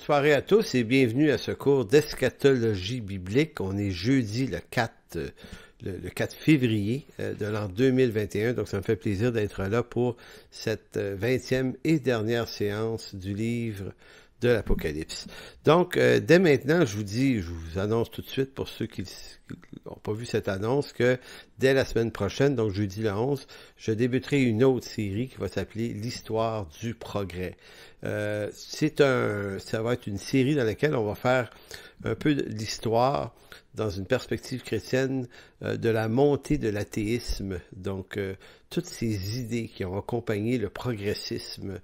soirée à tous et bienvenue à ce cours d'eschatologie biblique. On est jeudi le 4 février de l'an 2021, donc ça me fait plaisir d'être là pour cette 20e et dernière séance du livre de l'Apocalypse. Donc, dès maintenant, je vous annonce tout de suite pour ceux qui n'ont pas vu cette annonce que dès la semaine prochaine, donc jeudi le 11, je débuterai une autre série qui va s'appeler l'Histoire du progrès. Ça va être une série dans laquelle on va faire un peu de l'histoire dans une perspective chrétienne de la montée de l'athéisme, donc toutes ces idées qui ont accompagné le progressisme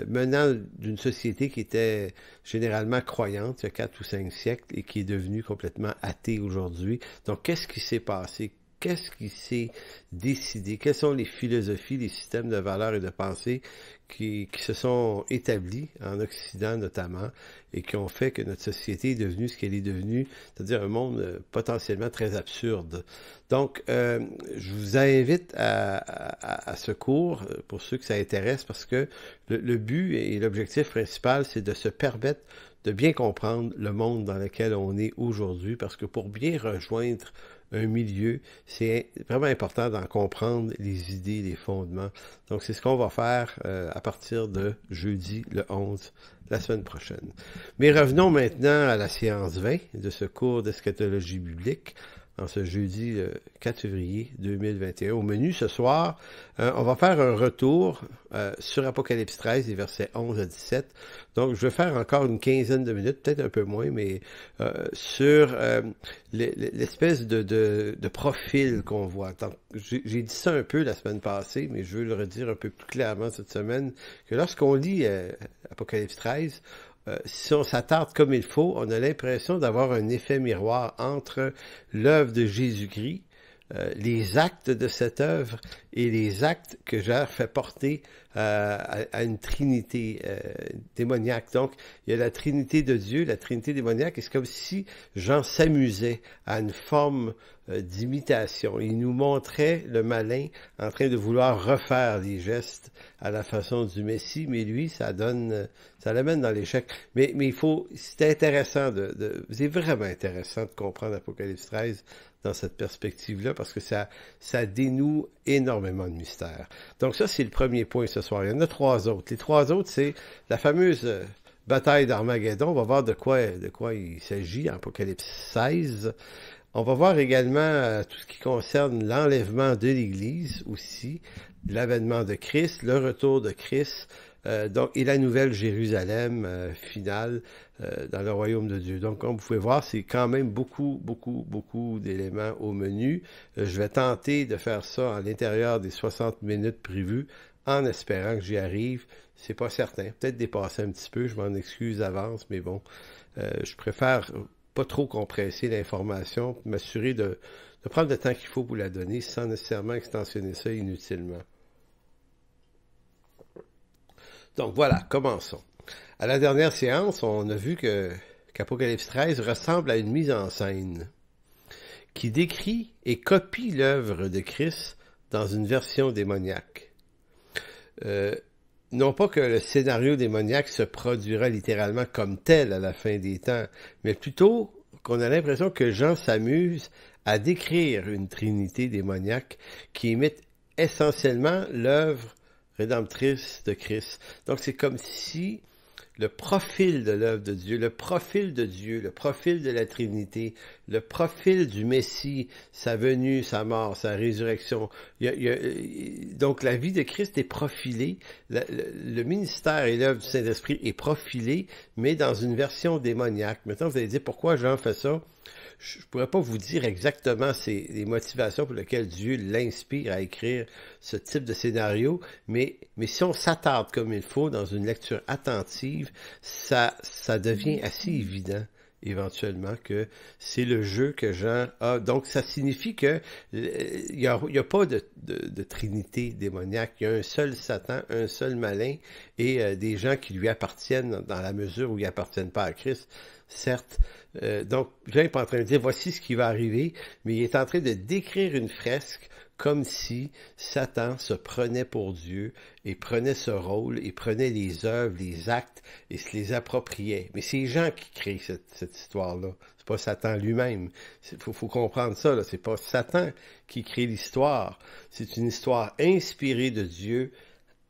menant d'une société qui était généralement croyante il y a 4 ou 5 siècles et qui est devenue complètement athée aujourd'hui. Donc, qu'est-ce qui s'est passé? Qu'est-ce qui s'est décidé? Quelles sont les philosophies, les systèmes de valeurs et de pensée qui se sont établis en Occident notamment et qui ont fait que notre société est devenue ce qu'elle est devenue, c'est-à-dire un monde potentiellement très absurde. Donc, je vous invite à ce cours pour ceux que ça intéresse parce que le but et l'objectif principal, c'est de se permettre de bien comprendre le monde dans lequel on est aujourd'hui parce que pour bien rejoindre un milieu, c'est vraiment important d'en comprendre les idées, les fondements. Donc, c'est ce qu'on va faire à partir de jeudi, le 11, la semaine prochaine. Mais revenons maintenant à la séance 20 de ce cours d'eschatologie biblique en ce jeudi 4 février 2021. Au menu ce soir, on va faire un retour sur Apocalypse 13, les versets 11 à 17. Donc, je vais faire encore une quinzaine de minutes, peut-être un peu moins, mais sur l'espèce de profil qu'on voit. J'ai dit ça un peu la semaine passée, mais je veux le redire un peu plus clairement cette semaine, que lorsqu'on lit Apocalypse 13, si on s'attarde comme il faut, on a l'impression d'avoir un effet miroir entre l'œuvre de Jésus-Christ, les actes de cette œuvre et les actes que Jean fait porter à une trinité démoniaque. Donc, il y a la trinité de Dieu, la trinité démoniaque, et c'est comme si Jean s'amusait à une forme d'imitation. Il nous montrait le malin en train de vouloir refaire les gestes à la façon du Messie, mais lui, ça l'amène dans l'échec. Mais c'est intéressant c'est vraiment intéressant de comprendre Apocalypse 13 dans cette perspective-là, parce que ça dénoue énormément de mystères. Donc ça, c'est le premier point ce soir. Il y en a 3 autres. Les 3 autres, c'est la fameuse bataille d'Armageddon. On va voir de quoi il s'agit en Apocalypse 16. On va voir également tout ce qui concerne l'enlèvement de l'Église aussi, l'avènement de Christ, le retour de Christ, et la nouvelle Jérusalem finale dans le royaume de Dieu. Donc, comme vous pouvez voir, c'est quand même beaucoup d'éléments au menu. Je vais tenter de faire ça à l'intérieur des 60 minutes prévues, en espérant que j'y arrive. C'est pas certain. Peut-être dépasser un petit peu, je m'en excuse d'avance, mais bon, je préfère pas trop compresser l'information, m'assurer de prendre le temps qu'il faut pour la donner sans nécessairement extensionner ça inutilement. Donc voilà, commençons. À la dernière séance, on a vu qu'Apocalypse 13 ressemble à une mise en scène qui décrit et copie l'œuvre de Christ dans une version démoniaque. Non pas que le scénario démoniaque se produira littéralement comme tel à la fin des temps, mais plutôt qu'on a l'impression que Jean s'amuse à décrire une trinité démoniaque qui imite essentiellement l'œuvre rédemptrice de Christ. Donc c'est comme si le profil de l'œuvre de Dieu, le profil de la Trinité, le profil du Messie, sa venue, sa mort, sa résurrection. Donc la vie de Christ est profilée, le ministère et l'œuvre du Saint-Esprit est profilé, mais dans une version démoniaque. Maintenant, vous allez dire pourquoi Jean fait ça? Je ne pourrais pas vous dire exactement les motivations pour lesquelles Dieu l'inspire à écrire ce type de scénario, mais si on s'attarde comme il faut dans une lecture attentive, ça devient assez évident éventuellement que c'est le jeu que Jean a. Donc ça signifie que il y a pas de trinité démoniaque, il y a un seul Satan, un seul malin et des gens qui lui appartiennent dans la mesure où ils appartiennent pas à Christ. Certes, donc Jean n'est pas en train de dire voici ce qui va arriver, mais il est en train de décrire une fresque comme si Satan se prenait pour Dieu et prenait ce rôle et prenait les œuvres, les actes et se les appropriait. Mais c'est Jean qui crée cette histoire-là. C'est pas Satan lui-même. Faut comprendre ça, là. C'est pas Satan qui crée l'histoire. C'est une histoire inspirée de Dieu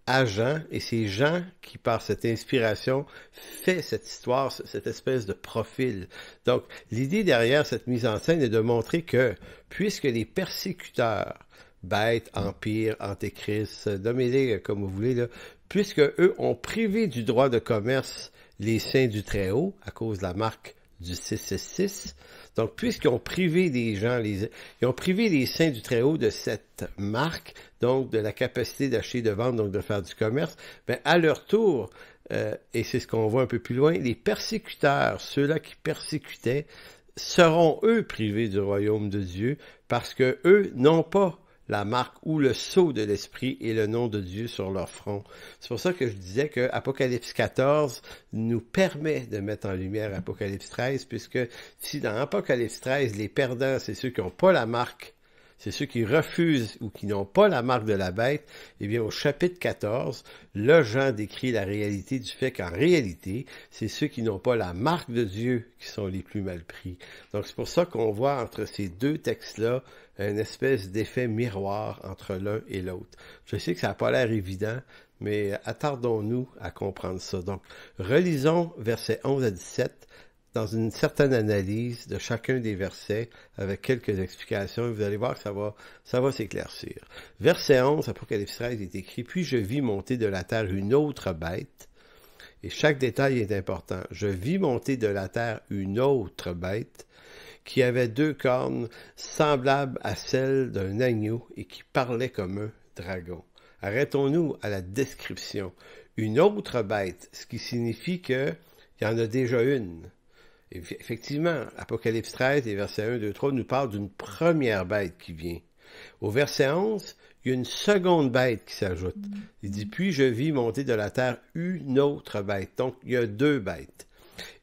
à Jean, et c'est Jean qui, par cette inspiration, fait cette histoire, cette espèce de profil. Donc, l'idée derrière cette mise en scène est de montrer que, puisque les persécuteurs, bêtes, empires, antéchrist, nommez-les comme vous voulez, là, puisque eux ont privé du droit de commerce les saints du Très-Haut, à cause de la marque du 666, donc, puisqu'ils ont privé des gens, ils ont privé les saints du Très-Haut de cette marque, donc de la capacité d'acheter, de vendre, donc de faire du commerce, ben à leur tour, et c'est ce qu'on voit un peu plus loin, les persécuteurs, ceux-là qui persécutaient, seront eux privés du royaume de Dieu, parce que eux n'ont pas la marque ou le sceau de l'Esprit et le nom de Dieu sur leur front. C'est pour ça que je disais que Apocalypse 14 nous permet de mettre en lumière Apocalypse 13, puisque si dans Apocalypse 13, les perdants, c'est ceux qui n'ont pas la marque, c'est ceux qui refusent ou qui n'ont pas la marque de la bête, eh bien au chapitre 14, là Jean décrit la réalité du fait qu'en réalité, c'est ceux qui n'ont pas la marque de Dieu qui sont les plus mal pris. Donc c'est pour ça qu'on voit entre ces deux textes-là une espèce d'effet miroir entre l'un et l'autre. Je sais que ça n'a pas l'air évident, mais attardons-nous à comprendre ça. Donc, relisons versets 11 à 17 dans une certaine analyse de chacun des versets avec quelques explications. Et vous allez voir que ça va s'éclaircir. Verset 11, Apocalypse 13 est écrit « Puis je vis monter de la terre une autre bête. » Et chaque détail est important. « Je vis monter de la terre une autre bête. » qui avait 2 cornes semblables à celles d'un agneau et qui parlait comme un dragon. Arrêtons-nous à la description. Une autre bête, ce qui signifie qu'il y en a déjà une. Et effectivement, Apocalypse 13 et versets 1, 2, 3 nous parlent d'une première bête qui vient. Au verset 11, il y a une seconde bête qui s'ajoute. Il dit, puis je vis monter de la terre une autre bête. Donc, il y a 2 bêtes.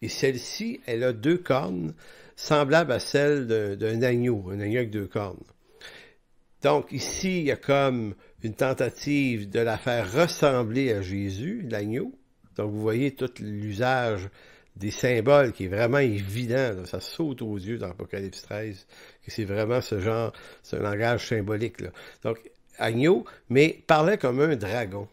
Et celle-ci, elle a 2 cornes, semblable à celle d'un agneau avec 2 cornes. Donc ici, il y a comme une tentative de la faire ressembler à Jésus, l'agneau. Donc vous voyez tout l'usage des symboles qui est vraiment évident, là. Ça saute aux yeux dans Apocalypse 13, que c'est vraiment ce langage symbolique, là. Donc agneau, mais parlait comme un dragon.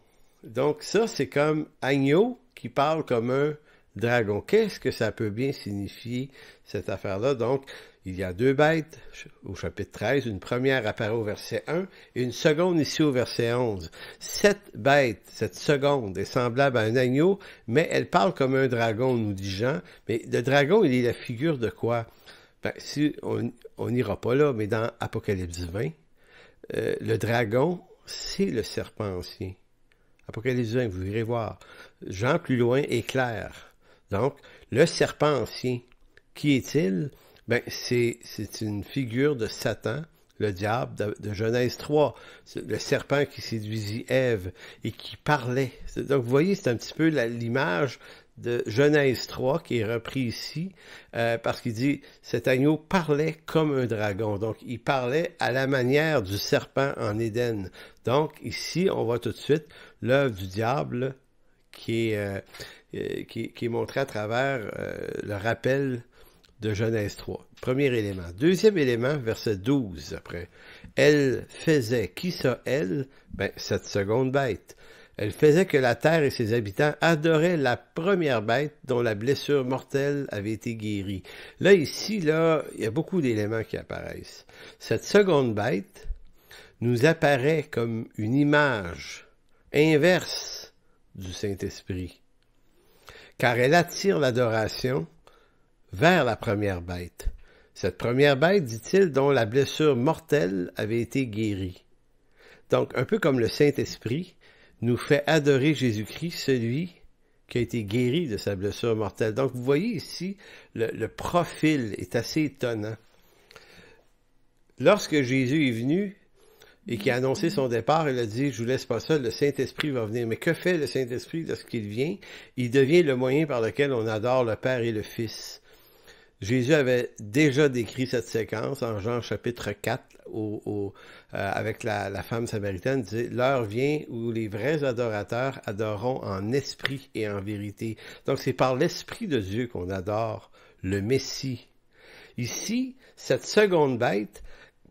Donc ça, c'est comme agneau qui parle comme un dragon. Qu'est-ce que ça peut bien signifier, cette affaire-là? Donc, il y a 2 bêtes au chapitre 13. Une première apparaît au verset 1 et une seconde ici au verset 11. Cette bête, cette seconde, est semblable à un agneau, mais elle parle comme un dragon, nous dit Jean. Mais le dragon, il est la figure de quoi? Ben, si on n'ira pas là, mais dans Apocalypse 20, le dragon, c'est le serpent ancien. Apocalypse 20, vous irez voir. Jean, plus loin, est clair. Donc, le serpent ancien, qui est-il? Ben, c'est une figure de Satan, le diable de Genèse 3, le serpent qui séduisit Ève et qui parlait. Donc, vous voyez, c'est un petit peu l'image de Genèse 3 qui est repris ici, parce qu'il dit, cet agneau parlait comme un dragon. Donc, il parlait à la manière du serpent en Éden. Donc, ici, on voit tout de suite l'œuvre du diable qui est montré à travers le rappel de Genèse 3. Premier élément. Deuxième élément, verset 12 après. Elle faisait, qui ça, elle? Ben, cette seconde bête. Elle faisait que la terre et ses habitants adoraient la première bête dont la blessure mortelle avait été guérie. Là, ici, là, il y a beaucoup d'éléments qui apparaissent. Cette seconde bête nous apparaît comme une image inverse du Saint-Esprit, car elle attire l'adoration vers la première bête. Cette première bête, dit-il, dont la blessure mortelle avait été guérie. Donc, un peu comme le Saint-Esprit nous fait adorer Jésus-Christ, celui qui a été guéri de sa blessure mortelle. Donc, vous voyez ici, le profil est assez étonnant. Lorsque Jésus est venu et qui a annoncé son départ, il a dit, je vous laisse pas seul, le Saint-Esprit va venir. Mais que fait le Saint-Esprit lorsqu'il vient? Il devient le moyen par lequel on adore le Père et le Fils. Jésus avait déjà décrit cette séquence en Jean chapitre 4 avec la femme samaritaine. Il disait, l'heure vient où les vrais adorateurs adoreront en esprit et en vérité. Donc c'est par l'esprit de Dieu qu'on adore le Messie. Ici, cette seconde bête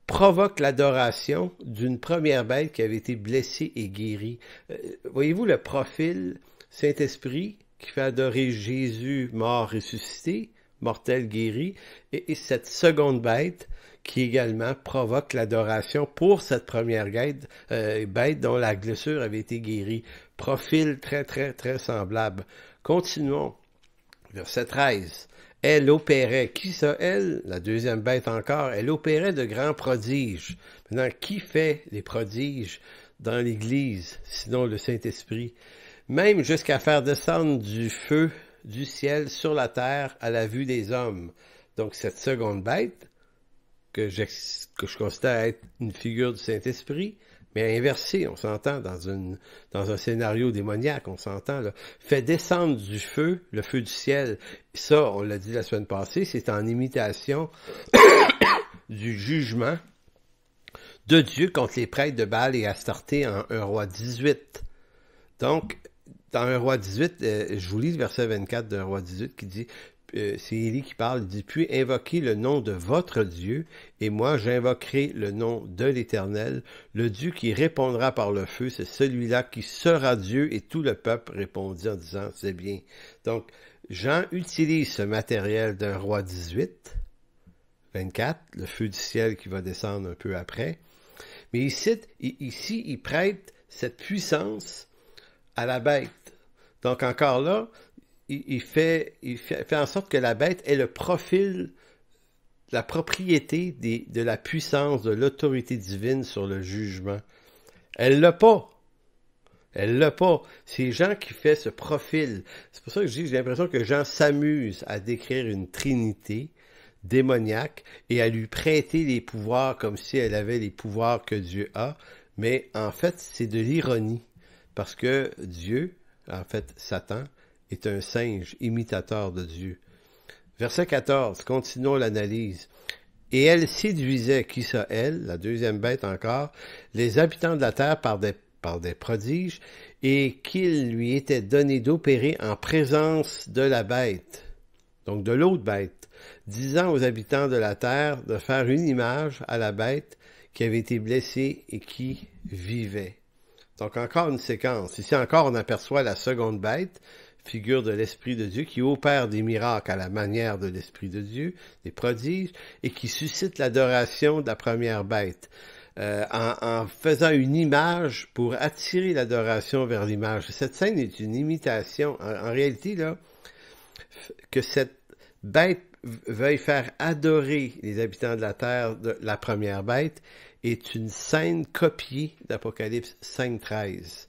provoque l'adoration d'une première bête qui avait été blessée et guérie. Voyez-vous le profil Saint-Esprit qui fait adorer Jésus mort ressuscité, mortel guéri, et cette seconde bête qui également provoque l'adoration pour cette première bête dont la blessure avait été guérie. Profil très, très, très semblable. Continuons. Verset 13. Elle opérait. Qui ça, elle? La deuxième bête encore. Elle opérait de grands prodiges. Maintenant, qui fait les prodiges dans l'Église, sinon le Saint-Esprit? Même jusqu'à faire descendre du feu du ciel sur la terre à la vue des hommes. Donc, cette seconde bête, que je considère être une figure du Saint-Esprit, mais inversée, on s'entend, dans un scénario démoniaque, on s'entend, là, fait descendre du feu, le feu du ciel. Ça, on l'a dit la semaine passée, c'est en imitation du jugement de Dieu contre les prêtres de Baal et Astarté en 1 Roi 18. Donc, dans 1 Roi 18, je vous lis le verset 24 de 1 Roi 18 qui dit, c'est Élie qui parle, il dit, puis invoquez le nom de votre Dieu, et moi j'invoquerai le nom de l'Éternel, le Dieu qui répondra par le feu, c'est celui-là qui sera Dieu, et tout le peuple répondit en disant, c'est bien. Donc, Jean utilise ce matériel d'un Roi 18, 24, le feu du ciel qui va descendre un peu après, mais ici, il prête cette puissance à la bête. Donc encore là, il fait en sorte que la bête ait le profil, la propriété de la puissance, de l'autorité divine sur le jugement. Elle l'a pas. Elle l'a pas. C'est Jean qui fait ce profil. C'est pour ça que j'ai l'impression que Jean s'amuse à décrire une trinité démoniaque et à lui prêter les pouvoirs comme si elle avait les pouvoirs que Dieu a. Mais en fait, c'est de l'ironie. Parce que Dieu, en fait, Satan, est un singe imitateur de Dieu. Verset 14, continuons l'analyse. Et elle séduisait, qui ça, elle, la deuxième bête encore, les habitants de la terre par des prodiges, et qu'il lui était donné d'opérer en présence de la bête, donc de l'autre bête, disant aux habitants de la terre de faire une image à la bête qui avait été blessée et qui vivait. Donc encore une séquence. Ici encore, on aperçoit la seconde bête, figure de l'Esprit de Dieu, qui opère des miracles à la manière de l'Esprit de Dieu, des prodiges, et qui suscite l'adoration de la première bête, en faisant une image pour attirer l'adoration vers l'image. Cette scène est une imitation. En réalité, là, que cette bête veuille faire adorer les habitants de la terre de la première bête est une scène copiée d'Apocalypse 5.13.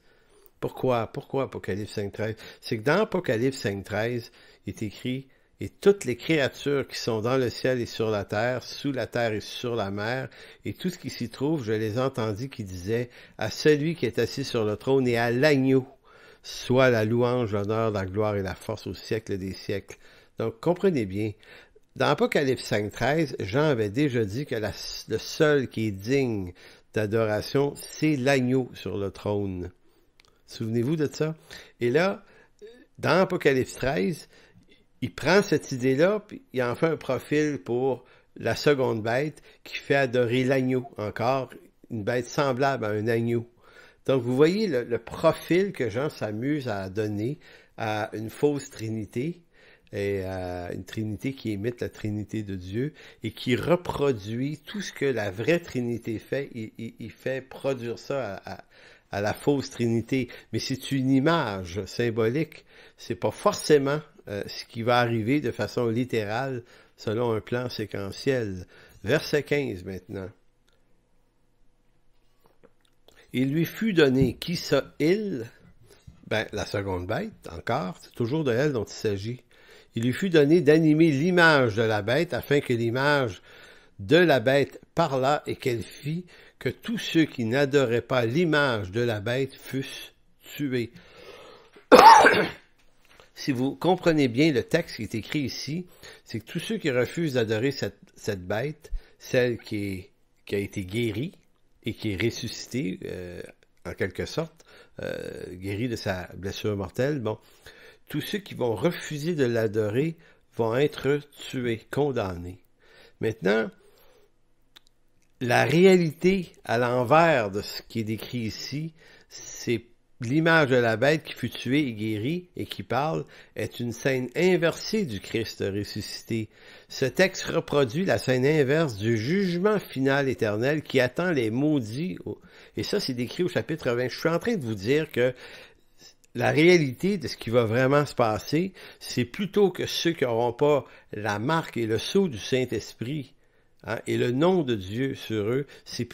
Pourquoi Apocalypse 5.13? C'est que dans Apocalypse 5.13, il est écrit « Et toutes les créatures qui sont dans le ciel et sur la terre, sous la terre et sur la mer, et tout ce qui s'y trouve, je les entendis qui disaient « À celui qui est assis sur le trône et à l'agneau, soit la louange, l'honneur, la gloire et la force au siècle des siècles. » Donc, comprenez bien, dans Apocalypse 5.13, Jean avait déjà dit que le seul qui est digne d'adoration, c'est l'agneau sur le trône. Souvenez-vous de ça? Et là, dans Apocalypse 13, il prend cette idée-là, puis il en fait un profil pour la seconde bête qui fait adorer l'agneau, encore une bête semblable à un agneau. Donc, vous voyez le profil que Jean s'amuse à donner à une fausse trinité, et à une trinité qui imite la trinité de Dieu et qui reproduit tout ce que la vraie trinité fait. Il fait produire ça à la fausse trinité. Mais c'est une image symbolique. C'est pas forcément ce qui va arriver de façon littérale selon un plan séquentiel. Verset 15 maintenant. Il lui fut donné, qui ça, il? Ben, la seconde bête, encore, c'est toujours de elle dont il s'agit. Il lui fut donné d'animer l'image de la bête, afin que l'image de la bête parlât et qu'elle fit que tous ceux qui n'adoraient pas l'image de la bête fussent tués. si vous comprenez bien le texte qui est écrit ici, c'est que tous ceux qui refusent d'adorer cette bête, celle qui a été guérie et qui est ressuscitée, en quelque sorte, guérie de sa blessure mortelle, bon, tous ceux qui vont refuser de l'adorer vont être tués, condamnés. Maintenant, la réalité à l'envers de ce qui est décrit ici, c'est l'image de la bête qui fut tuée et guérie et qui parle est une scène inversée du Christ ressuscité. Ce texte reproduit la scène inverse du jugement final éternel qui attend les maudits. Et ça, c'est décrit au chapitre 20. Je suis en train de vous dire que la réalité de ce qui va vraiment se passer, c'est plutôt que ceux qui n'auront pas la marque et le sceau du Saint-Esprit, hein, et le nom de Dieu sur eux, c'est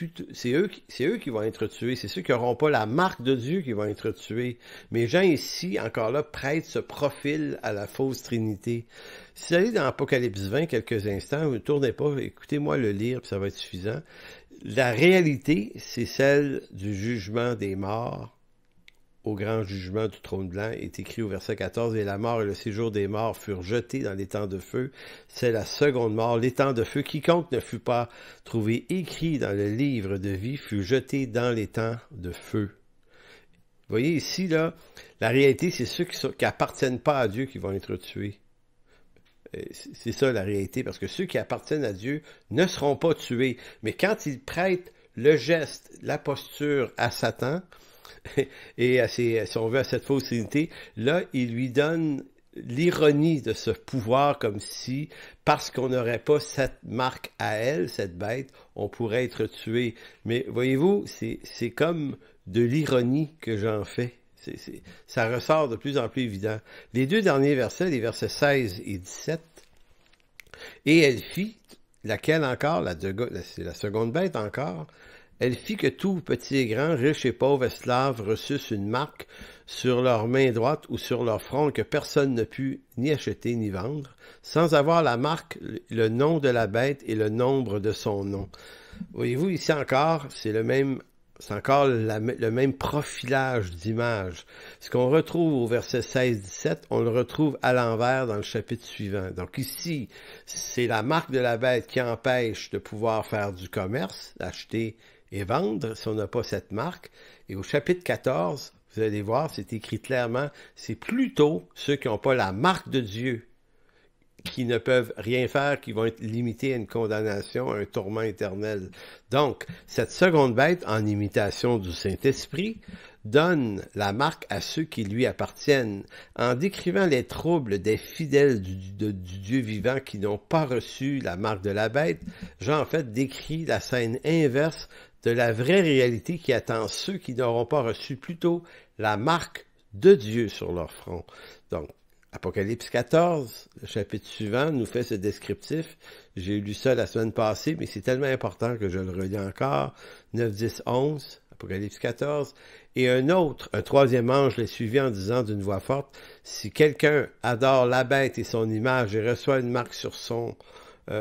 eux qui vont être tués. C'est ceux qui n'auront pas la marque de Dieu qui vont être tués. Mais Jean ici, encore là, prête ce profil à la fausse Trinité. Si vous allez dans Apocalypse 20 quelques instants, vous ne tournez pas, écoutez-moi le lire, puis ça va être suffisant. La réalité, c'est celle du jugement des morts. Au grand jugement du trône blanc est écrit au verset 14, « Et la mort et le séjour des morts furent jetés dans l'étang de feu. C'est la seconde mort, l'étang de feu. Quiconque ne fut pas trouvé écrit dans le livre de vie fut jeté dans l'étang de feu. » Vous voyez ici, là, la réalité, c'est ceux qui appartiennent pas à Dieu qui vont être tués. C'est ça la réalité, parce que ceux qui appartiennent à Dieu ne seront pas tués. Mais quand ils prêtent le geste, la posture à Satan, et si on veut, à cette fausse trinité, là, il lui donne l'ironie de ce pouvoir comme si, parce qu'on n'aurait pas cette marque à elle, cette bête, on pourrait être tué. Mais voyez-vous, c'est comme de l'ironie que j'en fais. Ça ressort de plus en plus évident. Les deux derniers versets, les versets 16 et 17, « Et elle fit, laquelle encore, c'est la seconde bête encore, elle fit que tout, petits et grands, riches et pauvres, esclaves, reçussent une marque sur leur main droite ou sur leur front que personne ne put ni acheter ni vendre, sans avoir la marque, le nom de la bête et le nombre de son nom. » Voyez-vous, ici encore, c'est encore le même profilage d'image. Ce qu'on retrouve au verset 16-17, on le retrouve à l'envers dans le chapitre suivant. Donc ici, c'est la marque de la bête qui empêche de pouvoir faire du commerce, acheter et vendre si on n'a pas cette marque. Et au chapitre 14, vous allez voir, c'est écrit clairement, c'est plutôt ceux qui n'ont pas la marque de Dieu qui ne peuvent rien faire, qui vont être limités à une condamnation, à un tourment éternel. Donc, cette seconde bête, en imitation du Saint-Esprit, donne la marque à ceux qui lui appartiennent. En décrivant les troubles des fidèles du Dieu vivant qui n'ont pas reçu la marque de la bête, Jean, en fait, décrit la scène inverse de la vraie réalité qui attend ceux qui n'auront pas reçu plutôt la marque de Dieu sur leur front. Donc, Apocalypse 14, le chapitre suivant, nous fait ce descriptif. J'ai lu ça la semaine passée, mais c'est tellement important que je le relis encore. 9, 10, 11, Apocalypse 14. Et un troisième ange les suivit en disant d'une voix forte, « Si quelqu'un adore la bête et son image et reçoit une marque sur son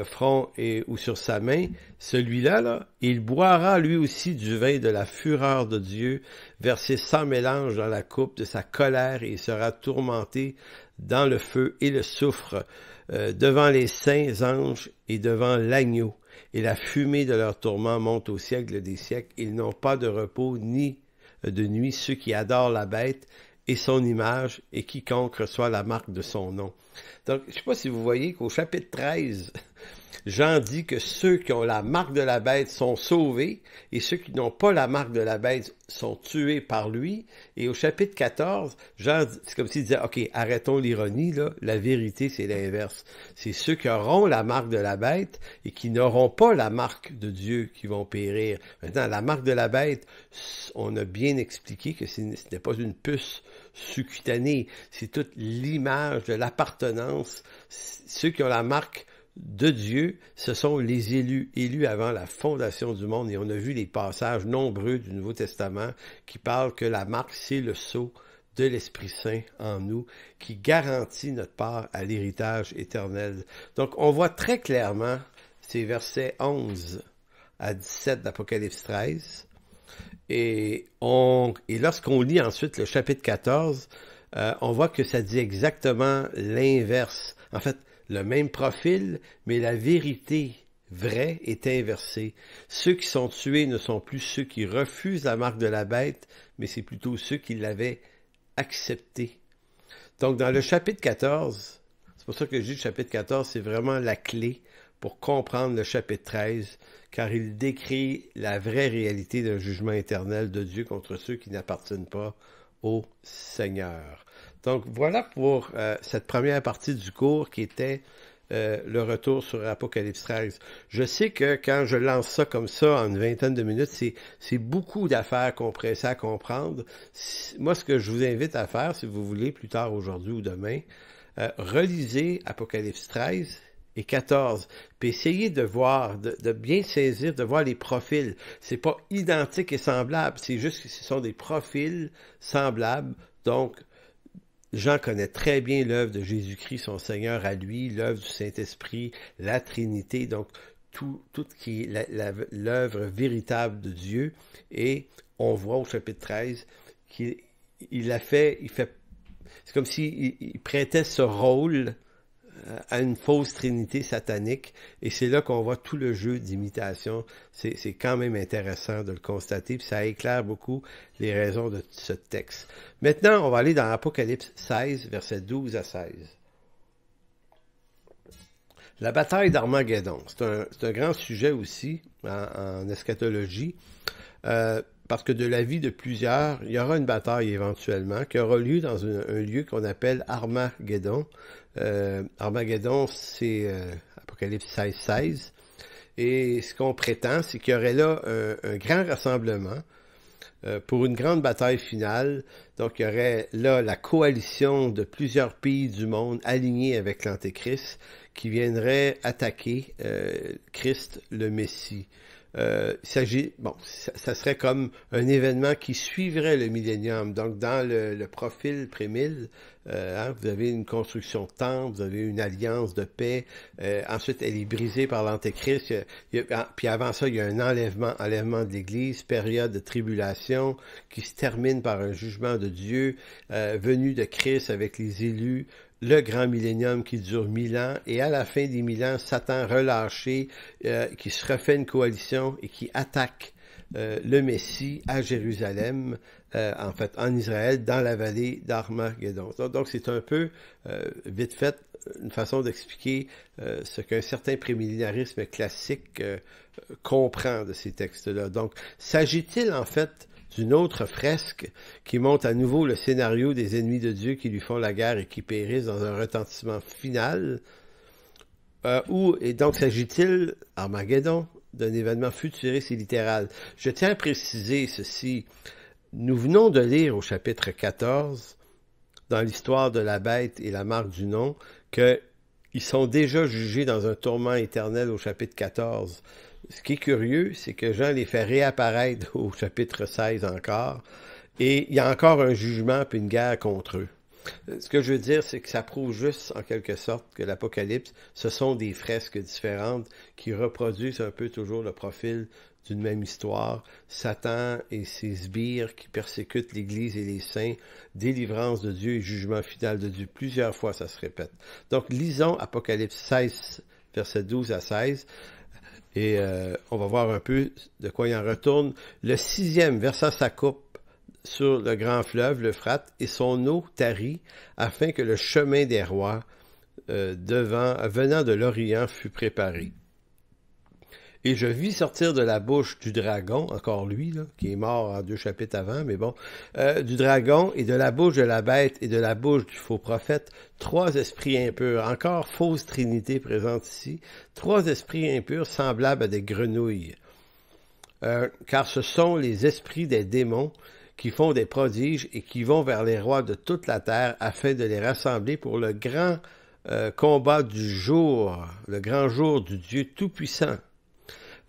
front ou sur sa main, celui-là, il boira lui aussi du vin de la fureur de Dieu, versé sans mélange dans la coupe de sa colère, et il sera tourmenté dans le feu et le soufre, devant les saints anges et devant l'agneau. Et la fumée de leur tourment monte au siècle des siècles. Ils n'ont pas de repos ni de nuit, ceux qui adorent la bête et son image, et quiconque reçoit la marque de son nom. » Donc, je ne sais pas si vous voyez qu'au chapitre 13, Jean dit que ceux qui ont la marque de la bête sont sauvés, et ceux qui n'ont pas la marque de la bête sont tués par lui. Et au chapitre 14, Jean dit, c'est comme s'il disait, OK, arrêtons l'ironie, là. La vérité, c'est l'inverse. C'est ceux qui auront la marque de la bête et qui n'auront pas la marque de Dieu qui vont périr. Maintenant, la marque de la bête, on a bien expliqué que ce n'est pas une puce sous-cutanée, c'est toute l'image de l'appartenance. Ceux qui ont la marque de Dieu, ce sont les élus avant la fondation du monde. Et on a vu les passages nombreux du Nouveau Testament qui parlent que la marque, c'est le sceau de l'Esprit Saint en nous, qui garantit notre part à l'héritage éternel. Donc, on voit très clairement ces versets 11 à 17 d'Apocalypse 13. Et lorsqu'on lit ensuite le chapitre 14, on voit que ça dit exactement l'inverse. En fait, le même profil, mais la vérité vraie est inversée. Ceux qui sont tués ne sont plus ceux qui refusent la marque de la bête, mais c'est plutôt ceux qui l'avaient acceptée. Donc, dans le chapitre 14, c'est pour ça que je dis le chapitre 14, c'est vraiment la clé pour comprendre le chapitre 13, car il décrit la vraie réalité d'un jugement éternel de Dieu contre ceux qui n'appartiennent pas au Seigneur. Donc, voilà pour cette première partie du cours qui était le retour sur Apocalypse 13. Je sais que quand je lance ça comme ça en une vingtaine de minutes, c'est beaucoup d'affaires compressées à comprendre. Moi, ce que je vous invite à faire, si vous voulez, plus tard aujourd'hui ou demain, relisez Apocalypse 13 et 14, puis essayez de voir, de bien saisir, de voir les profils. C'est pas identique et semblable, c'est juste que ce sont des profils semblables. Donc, Jean connaît très bien l'œuvre de Jésus-Christ, son Seigneur à lui, l'œuvre du Saint-Esprit, la Trinité, donc tout qui est l'œuvre véritable de Dieu. Et on voit au chapitre 13 qu'il fait, c'est comme s'il prêtait ce rôle à une fausse trinité satanique, et c'est là qu'on voit tout le jeu d'imitation. C'est quand même intéressant de le constater, puis ça éclaire beaucoup les raisons de ce texte. Maintenant, on va aller dans Apocalypse 16, versets 12 à 16. La bataille d'Armageddon, c'est un grand sujet aussi en eschatologie, parce que de l'avis de plusieurs, il y aura une bataille éventuellement qui aura lieu dans un lieu qu'on appelle Armageddon. Armageddon, c'est Apocalypse 16, 16. Et ce qu'on prétend, c'est qu'il y aurait là un grand rassemblement pour une grande bataille finale. Donc, il y aurait là la coalition de plusieurs pays du monde alignés avec l'Antéchrist qui viendrait attaquer Christ le Messie. Il s'agit, ça serait comme un événement qui suivrait le millénium. Donc, dans le profil pré-mille, vous avez une construction de temple, vous avez une alliance de paix. Ensuite, elle est brisée par l'Antéchrist. Puis avant ça, il y a un enlèvement de l'Église, période de tribulation qui se termine par un jugement de Dieu, venu de Christ avec les élus. Le grand millénium qui dure 1000 ans, et à la fin des 1000 ans, Satan relâché, qui se refait une coalition et qui attaque le Messie à Jérusalem, en fait en Israël, dans la vallée d'Armageddon. Donc c'est un peu, vite fait, une façon d'expliquer ce qu'un certain prémillénarisme classique comprend de ces textes-là. Donc, s'agit-il en fait d'une autre fresque qui montre à nouveau le scénario des ennemis de Dieu qui lui font la guerre et qui périssent dans un retentissement final? Et donc, s'agit-il, Armageddon, d'un événement futuriste et littéral? Je tiens à préciser ceci. Nous venons de lire au chapitre 14, dans l'histoire de la bête et la marque du nom, qu'ils sont déjà jugés dans un tourment éternel au chapitre 14. Ce qui est curieux, c'est que Jean les fait réapparaître au chapitre 16 encore, et il y a encore un jugement puis une guerre contre eux. Ce que je veux dire, c'est que ça prouve juste, en quelque sorte, que l'Apocalypse, ce sont des fresques différentes qui reproduisent un peu toujours le profil d'une même histoire. Satan et ses sbires qui persécutent l'Église et les saints, délivrance de Dieu et jugement final de Dieu. Plusieurs fois, ça se répète. Donc, lisons Apocalypse 16, versets 12 à 16. Et on va voir un peu de quoi il en retourne. Le 6e versa sa coupe sur le grand fleuve, l'Euphrate, et son eau tarit, afin que le chemin des rois venant de l'Orient fût préparé. Et je vis sortir de la bouche du dragon, encore lui, là, qui est mort en 2 chapitres avant, mais bon, du dragon et de la bouche de la bête et de la bouche du faux prophète, 3 esprits impurs, encore fausse trinité présente ici, 3 esprits impurs semblables à des grenouilles. Car ce sont les esprits des démons qui font des prodiges et qui vont vers les rois de toute la terre afin de les rassembler pour le grand combat du jour, le grand jour du Dieu Tout-Puissant.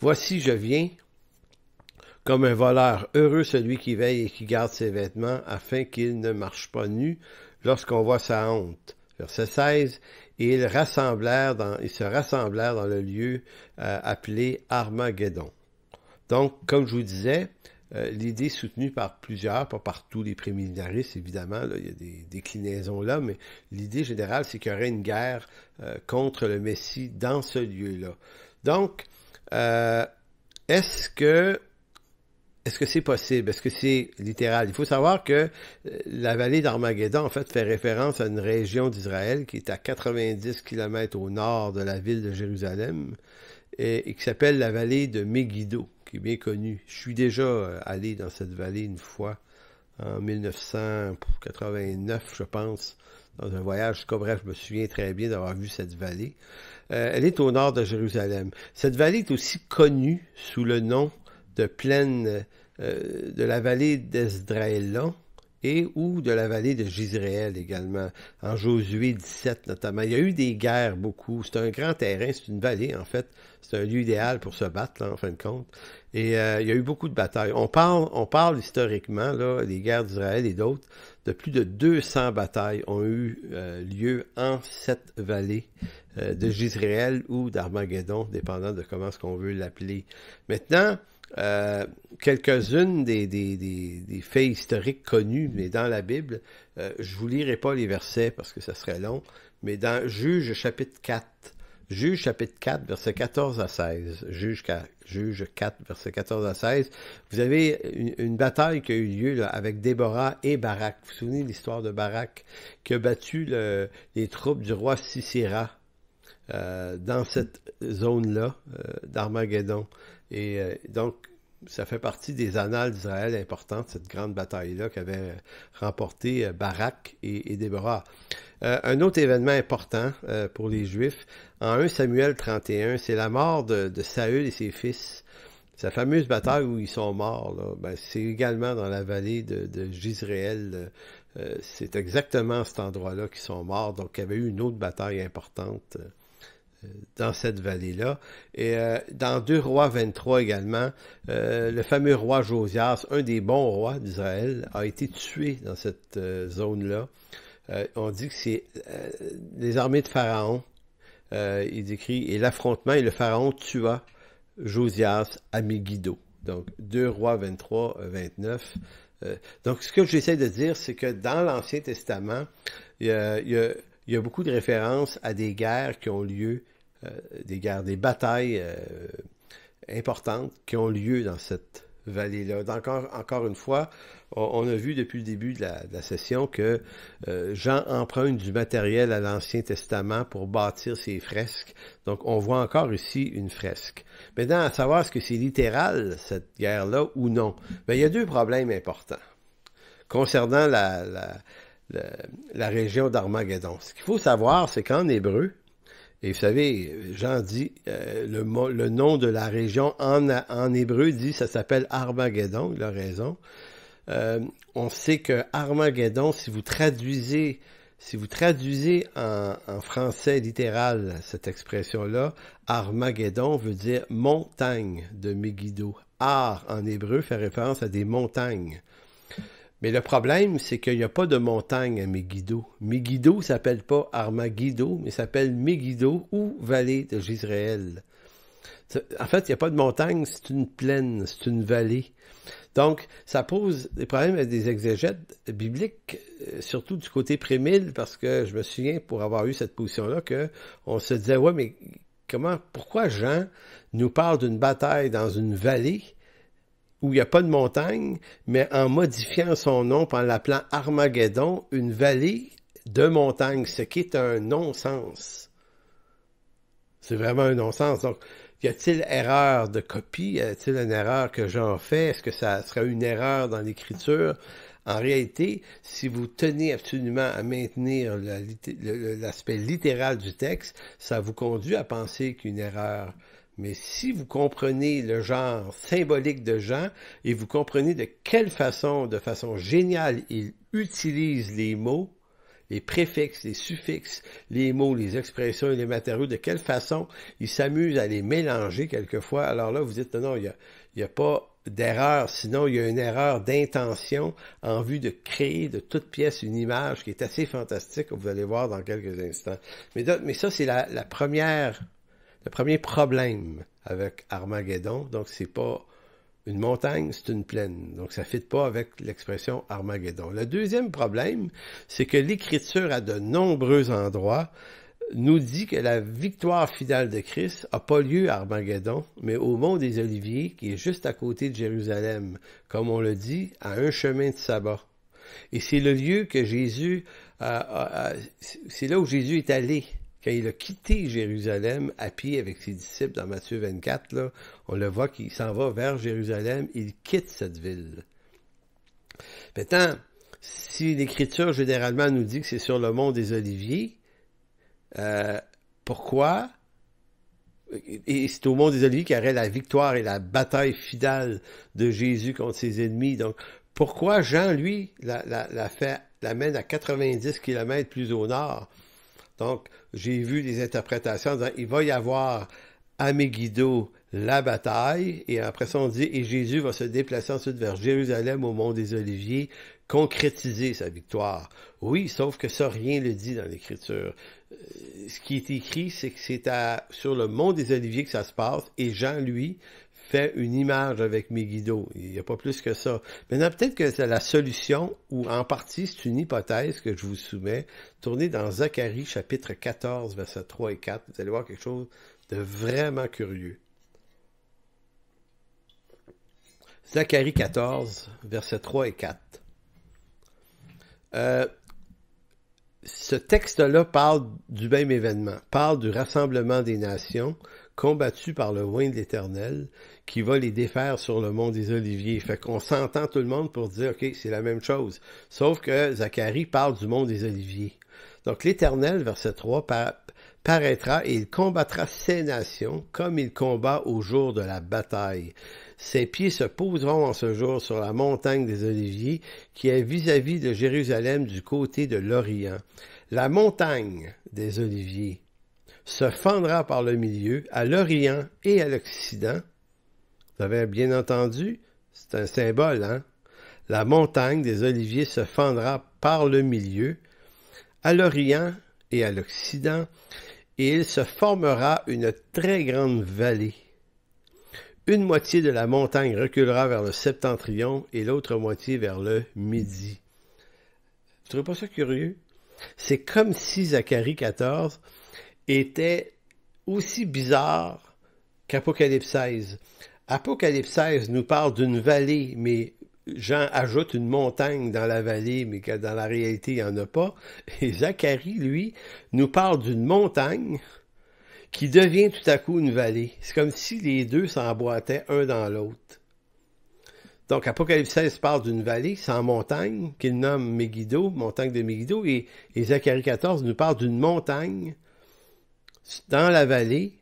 Voici, je viens comme un voleur. Heureux celui qui veille et qui garde ses vêtements, afin qu'il ne marche pas nu lorsqu'on voit sa honte. Verset 16. Et ils se rassemblèrent dans le lieu appelé Armageddon. Donc, comme je vous disais, l'idée soutenue par plusieurs, pas par tous les prémillénaristes, évidemment, là, il y a des déclinaisons là, mais l'idée générale, c'est qu'il y aurait une guerre contre le Messie dans ce lieu-là. Donc, est-ce que c'est possible? Est-ce que c'est littéral? Il faut savoir que la vallée d'Armageddon, en fait, fait référence à une région d'Israël qui est à 90 km au nord de la ville de Jérusalem et qui s'appelle la vallée de Megiddo, qui est bien connue. Je suis déjà allé dans cette vallée une fois, en 1989, je pense, dans un voyage. Bref, je me souviens très bien d'avoir vu cette vallée. Elle est au nord de Jérusalem. Cette vallée est aussi connue sous le nom de plaine de la vallée d'Esdraélon et ou de la vallée de Jizréel également, en Josué 17 notamment. Il y a eu des guerres beaucoup. C'est un grand terrain, c'est une vallée en fait. C'est un lieu idéal pour se battre, là, en fin de compte. Et il y a eu beaucoup de batailles. On parle historiquement, là, les guerres d'Israël et d'autres, de plus de 200 batailles ont eu lieu en cette vallée de Jizréel ou d'Armageddon, dépendant de comment est-ce qu'on veut l'appeler. Maintenant, quelques-unes des faits historiques connus, mais dans la Bible, je vous lirai pas les versets parce que ça serait long, mais dans Juge chapitre 4, versets 14 à 16, Juge 4, versets 14 à 16, vous avez une bataille qui a eu lieu là, avec Déborah et Barak. Vous vous souvenez de l'histoire de Barak qui a battu les troupes du roi Sisera dans cette zone-là d'Armageddon. Et donc, ça fait partie des annales d'Israël importantes, cette grande bataille-là qu'avait remporté Barak et Déborah. Un autre événement important pour les Juifs, en 1 Samuel 31, c'est la mort de Saül et ses fils. Sa fameuse bataille où ils sont morts, là, ben, c'est également dans la vallée de Jizréel. C'est exactement à cet endroit-là qu'ils sont morts. Donc, il y avait eu une autre bataille importante dans cette vallée-là. Et dans 2 Rois 23 également, le fameux roi Josias, un des bons rois d'Israël, a été tué dans cette zone-là. On dit que c'est les armées de Pharaon. Il décrit, et l'affrontement, et le Pharaon tua Josias à Megiddo. Donc, 2 Rois 23, 29. Donc, ce que j'essaie de dire, c'est que dans l'Ancien Testament, il y a beaucoup de références à des guerres qui ont lieu, des batailles importantes qui ont lieu dans cette vallée-là. Donc, encore une fois, on a vu depuis le début de la session que Jean emprunte du matériel à l'Ancien Testament pour bâtir ses fresques. Donc, on voit encore ici une fresque. Maintenant, à savoir est-ce que c'est littéral, cette guerre-là, ou non? Bien, il y a 2 problèmes importants concernant la région d'Armageddon. Ce qu'il faut savoir, c'est qu'en hébreu, et vous savez, Jean dit, le nom de la région en hébreu dit, ça s'appelle Armageddon, il a raison. On sait que Armageddon, si vous traduisez en français littéral cette expression-là, Armageddon veut dire montagne de Megiddo. Ar en hébreu fait référence à des montagnes. Mais le problème, c'est qu'il n'y a pas de montagne à Megiddo. Megiddo s'appelle pas Armageddon, mais s'appelle Megiddo ou vallée de Jizréel. En fait, il n'y a pas de montagne, c'est une plaine, c'est une vallée. Donc, ça pose des problèmes avec des exégètes bibliques, surtout du côté prémille, parce que je me souviens, pour avoir eu cette position-là, que on se disait, ouais, mais pourquoi Jean nous parle d'une bataille dans une vallée où il n'y a pas de montagne, mais en modifiant son nom, en l'appelant Armageddon, une vallée de montagne, ce qui est un non-sens. C'est vraiment un non-sens. Donc, y a-t-il erreur de copie? Y a-t-il une erreur que Jean fait? Est-ce que ça serait une erreur dans l'écriture? En réalité, si vous tenez absolument à maintenir l'aspect littéral du texte, ça vous conduit à penser qu'une erreur. Mais si vous comprenez le genre symbolique de Jean et vous comprenez de façon géniale, il utilise les mots, les préfixes, les suffixes, les mots, les expressions et les matériaux, de quelle façon il s'amuse à les mélanger quelquefois, alors là, vous dites, non, il y a pas d'erreur, sinon il y a une erreur d'intention en vue de créer de toute pièce une image qui est assez fantastique, que vous allez voir dans quelques instants. Mais ça, c'est le premier problème avec Armageddon, donc c'est pas Une montagne, c'est une plaine. Donc, ça ne fit pas avec l'expression Armageddon. Le deuxième problème, c'est que l'Écriture, à de nombreux endroits, nous dit que la victoire finale de Christ n'a pas lieu à Armageddon, mais au mont des Oliviers, qui est juste à côté de Jérusalem, comme on le dit, à un chemin de sabbat. Et c'est le lieu que Jésus, c'est là où Jésus est allé. Quand il a quitté Jérusalem à pied avec ses disciples dans Matthieu 24, là, on le voit qu'il s'en va vers Jérusalem, il quitte cette ville. Maintenant, si l'Écriture généralement nous dit que c'est sur le mont des Oliviers, pourquoi? Et c'est au mont des Oliviers qu'il y aurait la victoire et la bataille finale de Jésus contre ses ennemis. Donc, pourquoi Jean, lui, l'amène à 90 km plus au nord? Donc, j'ai vu des interprétations en disant, il va y avoir à Megiddo la bataille, et après ça on dit, et Jésus va se déplacer ensuite vers Jérusalem au mont des Oliviers, concrétiser sa victoire. Oui, sauf que ça, rien ne le dit dans l'Écriture. Ce qui est écrit, c'est que c'est sur le mont des Oliviers que ça se passe, et Jean, lui, fait une image avec Megiddo. Il n'y a pas plus que ça. Maintenant, peut-être que c'est la solution, ou en partie, c'est une hypothèse que je vous soumets. Tournez dans Zacharie, chapitre 14, versets 3 et 4. Vous allez voir quelque chose de vraiment curieux. Zacharie 14, versets 3 et 4. Ce texte-là parle du même événement, parle du rassemblement des nations, combattu par le oint de l'Éternel, qui va les défaire sur le mont des Oliviers. Fait qu'on s'entend tout le monde pour dire, OK, c'est la même chose. Sauf que Zacharie parle du mont des Oliviers. Donc l'Éternel, verset 3, paraîtra et il combattra ces nations comme il combat au jour de la bataille. Ses pieds se poseront en ce jour sur la montagne des Oliviers, qui est vis-à-vis de Jérusalem du côté de l'Orient. La montagne des Oliviers se fendra par le milieu, à l'Orient et à l'Occident. Vous avez bien entendu? C'est un symbole, hein? La montagne des Oliviers se fendra par le milieu, à l'Orient et à l'Occident, et il se formera une très grande vallée. Une moitié de la montagne reculera vers le septentrion et l'autre moitié vers le midi. Vous trouvez pas ça curieux? C'est comme si Zacharie 14 était aussi bizarre qu'Apocalypse 16. Apocalypse 16 nous parle d'une vallée, mais Jean ajoute une montagne dans la vallée, mais que dans la réalité, il n'y en a pas. Et Zacharie, lui, nous parle d'une montagne qui devient tout à coup une vallée. C'est comme si les deux s'emboîtaient un dans l'autre. Donc, Apocalypse 16 parle d'une vallée sans montagne, qu'il nomme Megiddo, montagne de Megiddo, et Zacharie 14 nous parle d'une montagne dans la vallée,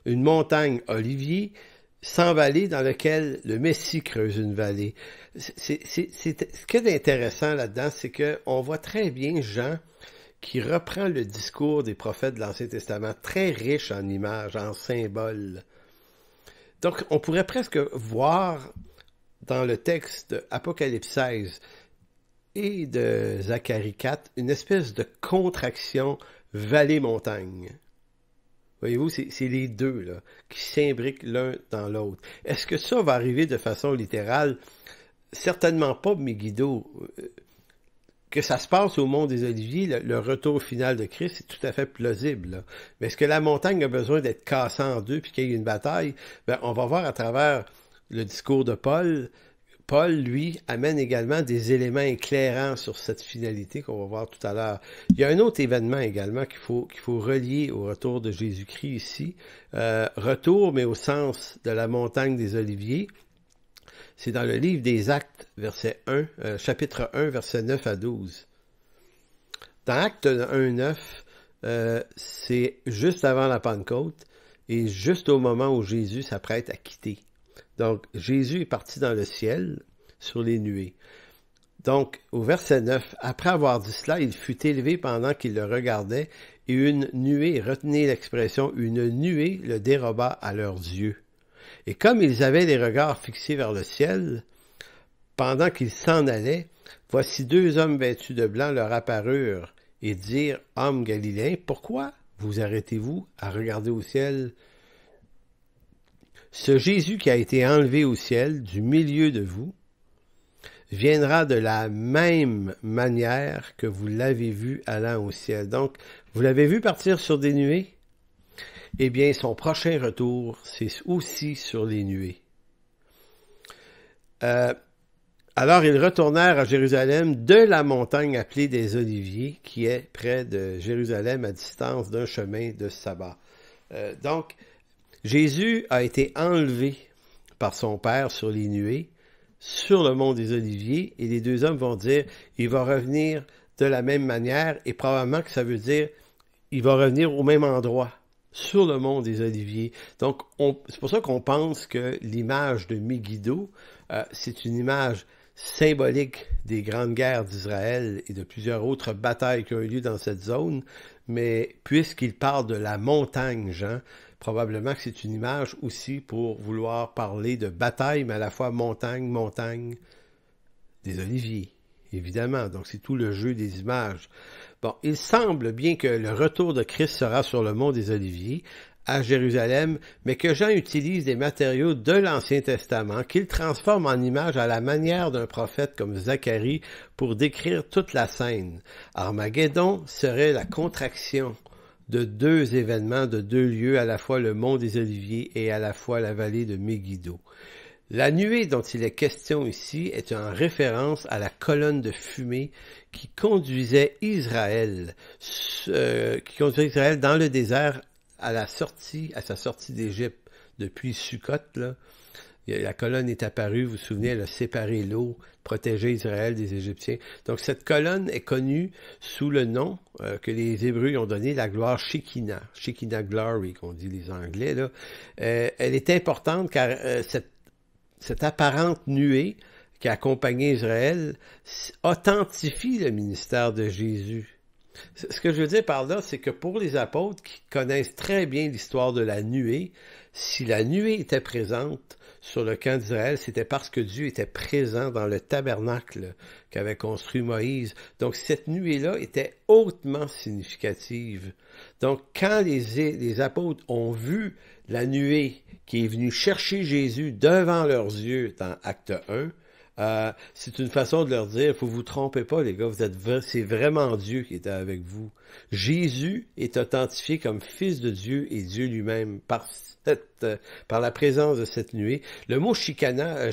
une montagne olivier, sans vallée, dans laquelle le Messie creuse une vallée. Ce qui est intéressant là-dedans, c'est qu'on voit très bien Jean qui reprend le discours des prophètes de l'Ancien Testament, très riche en images, en symboles. Donc, on pourrait presque voir dans le texte Apocalypse 16 et de Zacharie 4 une espèce de contraction vallée-montagne. Voyez-vous, c'est les deux là, qui s'imbriquent l'un dans l'autre. Est-ce que ça va arriver de façon littérale? Certainement pas, Megiddo. Que ça se passe au mont des Oliviers, le retour final de Christ, c'est tout à fait plausible. Là. Mais est-ce que la montagne a besoin d'être cassée en deux puis qu'il y ait une bataille? Ben, on va voir à travers le discours de Paul. Paul, lui, amène également des éléments éclairants sur cette finalité qu'on va voir tout à l'heure. Il y a un autre événement également qu'il faut relier au retour de Jésus-Christ ici. Retour, mais au sens de la montagne des Oliviers. C'est dans le livre des Actes, chapitre 1, versets 9 à 12. Dans Actes 1, 9, c'est juste avant la Pentecôte et juste au moment où Jésus s'apprête à quitter. Donc, Jésus est parti dans le ciel sur les nuées. Donc, au verset 9, après avoir dit cela, il fut élevé pendant qu'il le regardait et une nuée, retenez l'expression, une nuée le déroba à leurs yeux. Et comme ils avaient les regards fixés vers le ciel, pendant qu'ils s'en allaient, voici deux hommes vêtus de blanc leur apparurent et dirent, « Hommes galiléens, pourquoi vous arrêtez-vous à regarder au ciel? Ce Jésus qui a été enlevé au ciel du milieu de vous viendra de la même manière que vous l'avez vu allant au ciel. Donc, vous l'avez vu partir sur des nuées? Eh bien, son prochain retour, c'est aussi sur les nuées. Alors, ils retournèrent à Jérusalem de la montagne appelée des Oliviers, qui est près de Jérusalem, à distance d'un chemin de sabbat. Donc, Jésus a été enlevé par son Père sur les nuées, sur le mont des Oliviers, et les deux hommes vont dire, il va revenir de la même manière, et probablement que ça veut dire, il va revenir au même endroit, sur le mont des Oliviers. Donc, c'est pour ça qu'on pense que l'image de Megiddo, c'est une image symbolique des grandes guerres d'Israël et de plusieurs autres batailles qui ont eu lieu dans cette zone, mais puisqu'il parle de la montagne, Jean, probablement que c'est une image aussi pour vouloir parler de bataille, mais à la fois montagne des oliviers, évidemment. Donc, c'est tout le jeu des images. Bon, il semble bien que le retour de Christ sera sur le mont des Oliviers, à Jérusalem, mais que Jean utilise des matériaux de l'Ancien Testament, qu'il transforme en images à la manière d'un prophète comme Zacharie pour décrire toute la scène. Armageddon serait la contraction de deux événements, de deux lieux, à la fois le mont des Oliviers et à la fois la vallée de Megiddo. La nuée dont il est question ici est en référence à la colonne de fumée qui conduisait Israël dans le désert à sa sortie d'Égypte depuis Sukkot, là. La colonne est apparue, vous vous souvenez, elle a séparé l'eau, protégé Israël des Égyptiens. Donc cette colonne est connue sous le nom que les Hébreux ont donné, la gloire Shekinah, Shekinah Glory, qu'on dit les Anglais, là. Elle est importante car cette apparente nuée qui accompagnait Israël authentifie le ministère de Jésus. Ce que je veux dire par là, c'est que pour les apôtres qui connaissent très bien l'histoire de la nuée, si la nuée était présente sur le camp d'Israël, c'était parce que Dieu était présent dans le tabernacle qu'avait construit Moïse. Donc cette nuée-là était hautement significative. Donc quand les apôtres ont vu la nuée qui est venue chercher Jésus devant leurs yeux dans Acte 1, c'est une façon de leur dire, faut vous tromper pas, les gars, c'est vraiment Dieu qui était avec vous. Jésus est authentifié comme fils de Dieu et Dieu lui-même par la présence de cette nuée. Le mot Shekinah,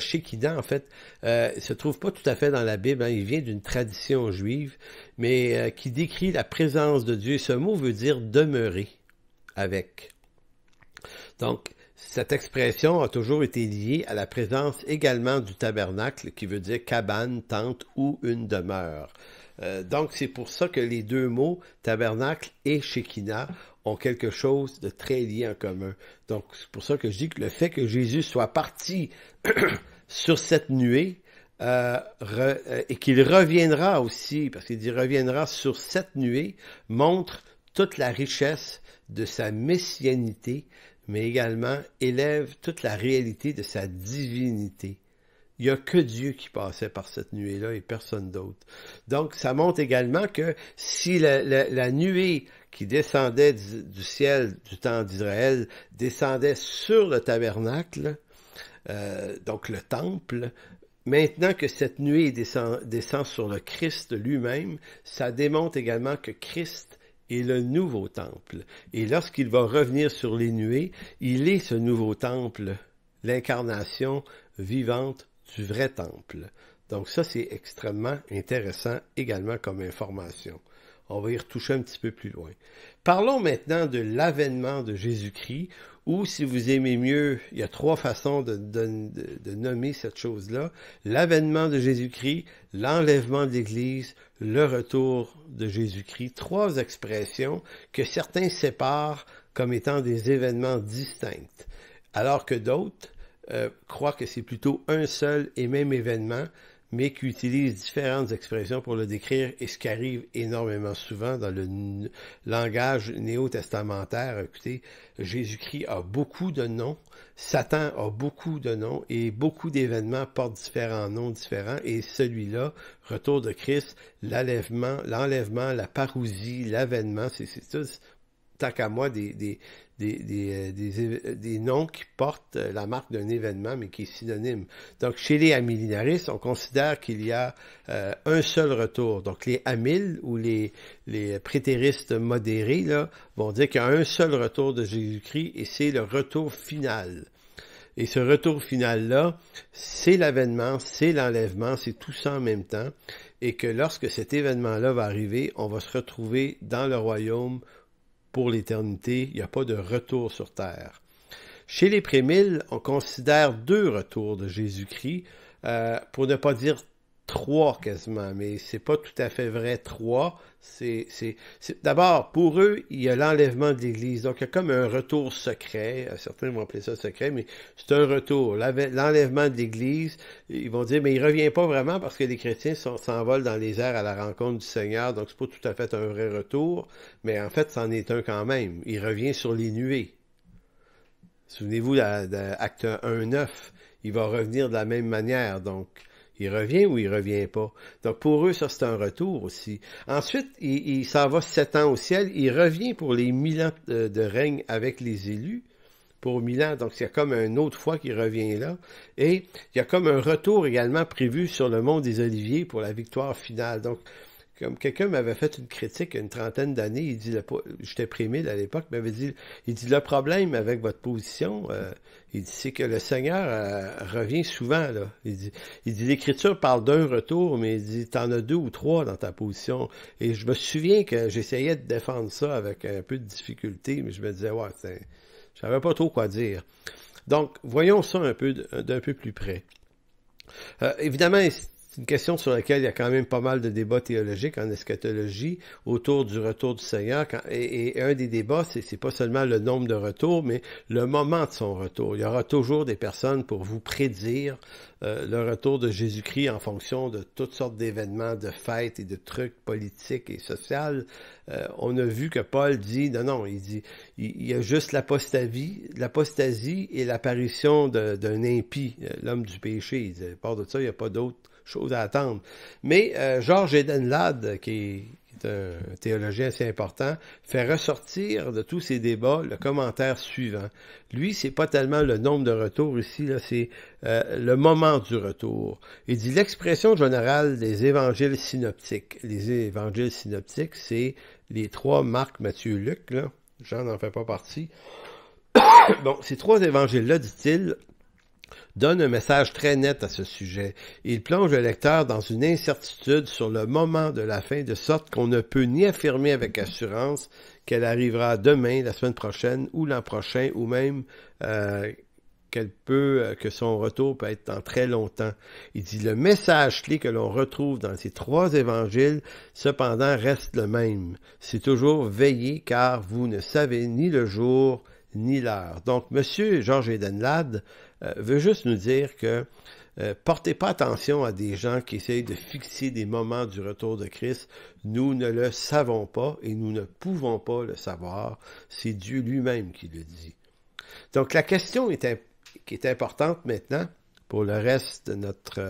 en fait, se trouve pas tout à fait dans la Bible, hein, il vient d'une tradition juive, mais qui décrit la présence de Dieu. Ce mot veut dire demeurer avec. Donc, cette expression a toujours été liée à la présence également du tabernacle, qui veut dire cabane, tente ou une demeure. Donc, c'est pour ça que les deux mots, tabernacle et Shekinah, ont quelque chose de très lié en commun. Donc, c'est pour ça que je dis que le fait que Jésus soit parti sur cette nuée, et qu'il reviendra aussi, parce qu'il dit reviendra sur cette nuée, montre toute la richesse de sa messianité, mais également élève toute la réalité de sa divinité. Il n'y a que Dieu qui passait par cette nuée-là et personne d'autre. Donc, ça montre également que si la nuée qui descendait du ciel du temps d'Israël descendait sur le tabernacle, donc le temple, maintenant que cette nuée descend sur le Christ lui-même, ça démontre également que Christ est le nouveau temple. Et lorsqu'il va revenir sur les nuées, il est ce nouveau temple, l'incarnation vivante du vrai temple. Donc ça, c'est extrêmement intéressant également comme information. On va y retoucher un petit peu plus loin. Parlons maintenant de l'avènement de Jésus-Christ, ou si vous aimez mieux, il y a trois façons de nommer cette chose-là. L'avènement de Jésus-Christ, l'enlèvement de l'Église, le retour de Jésus-Christ. Trois expressions que certains séparent comme étant des événements distincts, alors que d'autres croient que c'est plutôt un seul et même événement, mais qui utilise différentes expressions pour le décrire, et ce qui arrive énormément souvent dans le langage néo-testamentaire. Écoutez, Jésus-Christ a beaucoup de noms, Satan a beaucoup de noms, et beaucoup d'événements portent différents noms différents, et celui-là, retour de Christ, l'enlèvement, la parousie, l'avènement, c'est tous, tant qu'à moi, des des noms qui portent la marque d'un événement, mais qui est synonyme. Donc, chez les amillénaristes, on considère qu'il y a un seul retour. Donc, les amiles ou les prétéristes modérés là, vont dire qu'il y a un seul retour de Jésus-Christ et c'est le retour final. Et ce retour final-là, c'est l'avènement, c'est l'enlèvement, c'est tout ça en même temps. Et que lorsque cet événement-là va arriver, on va se retrouver dans le royaume pour l'éternité. Il n'y a pas de retour sur terre. Chez les prémiles, on considère 2 retours de Jésus-Christ, pour ne pas dire 3 quasiment, mais c'est pas tout à fait vrai 3. D'abord, pour eux, il y a l'enlèvement de l'Église. Donc, il y a comme un retour secret. Certains vont appeler ça secret, mais c'est un retour. L'enlèvement de l'Église, ils vont dire, mais il revient pas vraiment parce que les chrétiens s'envolent dans les airs à la rencontre du Seigneur. Donc, c'est pas tout à fait un vrai retour, mais en fait, c'en est un quand même. Il revient sur les nuées. Souvenez-vous d'Actes 1:9. Il va revenir de la même manière. Donc, il revient ou il revient pas. Donc, pour eux, ça, c'est un retour aussi. Ensuite, il s'en va 7 ans au ciel. Il revient pour les 1000 ans de règne avec les élus. Pour 1000 ans. Donc, il y a comme une autre fois qu'il revient là. Et il y a comme un retour également prévu sur le mont des Oliviers pour la victoire finale. Donc, comme quelqu'un m'avait fait une critique il y a une trentaine d'années, il dit, j'étais prémile à l'époque, m'avait dit, il dit, le problème avec votre position, il dit, c'est que le Seigneur revient souvent, là. Il dit, l'Écriture parle d'un retour, mais il dit, t'en as 2 ou 3 dans ta position. Et je me souviens que j'essayais de défendre ça avec un peu de difficulté, mais je me disais, ouais, je savais pas trop quoi dire. Donc, voyons ça d'un peu plus près. Évidemment, c'est une question sur laquelle il y a quand même pas mal de débats théologiques en eschatologie autour du retour du Seigneur. Et un des débats, c'est pas seulement le nombre de retours, mais le moment de son retour. Il y aura toujours des personnes pour vous prédire le retour de Jésus-Christ en fonction de toutes sortes d'événements, de fêtes et de trucs politiques et sociaux. On a vu que Paul dit, non, il dit, il y a juste l'apostasie et l'apparition d'un impie, l'homme du péché. Il dit, à part de ça, il n'y a pas d'autre chose à attendre. Mais Georges Edenlade, qui est un théologien assez important, fait ressortir de tous ces débats le commentaire suivant. Lui, c'est pas tellement le nombre de retours ici, là, c'est le moment du retour. Il dit l'expression générale des évangiles synoptiques. Les évangiles synoptiques, c'est les 3 Marc, Matthieu, Luc, là. Jean n'en fait pas partie. Bon, ces 3 évangiles-là, dit-il, donne un message très net à ce sujet. Il plonge le lecteur dans une incertitude sur le moment de la fin, de sorte qu'on ne peut ni affirmer avec assurance qu'elle arrivera demain, la semaine prochaine, ou l'an prochain, ou même que son retour peut être dans très longtemps. Il dit le message clé que l'on retrouve dans ces 3 évangiles, cependant, reste le même. C'est toujours veiller, car vous ne savez ni le jour ni l'heure. Donc, Monsieur Georges Edenlade veut juste nous dire que portez pas attention à des gens qui essayent de fixer des moments du retour de Christ. Nous ne le savons pas et nous ne pouvons pas le savoir. C'est Dieu lui-même qui le dit. Donc, la question qui est importante maintenant, pour le reste de notre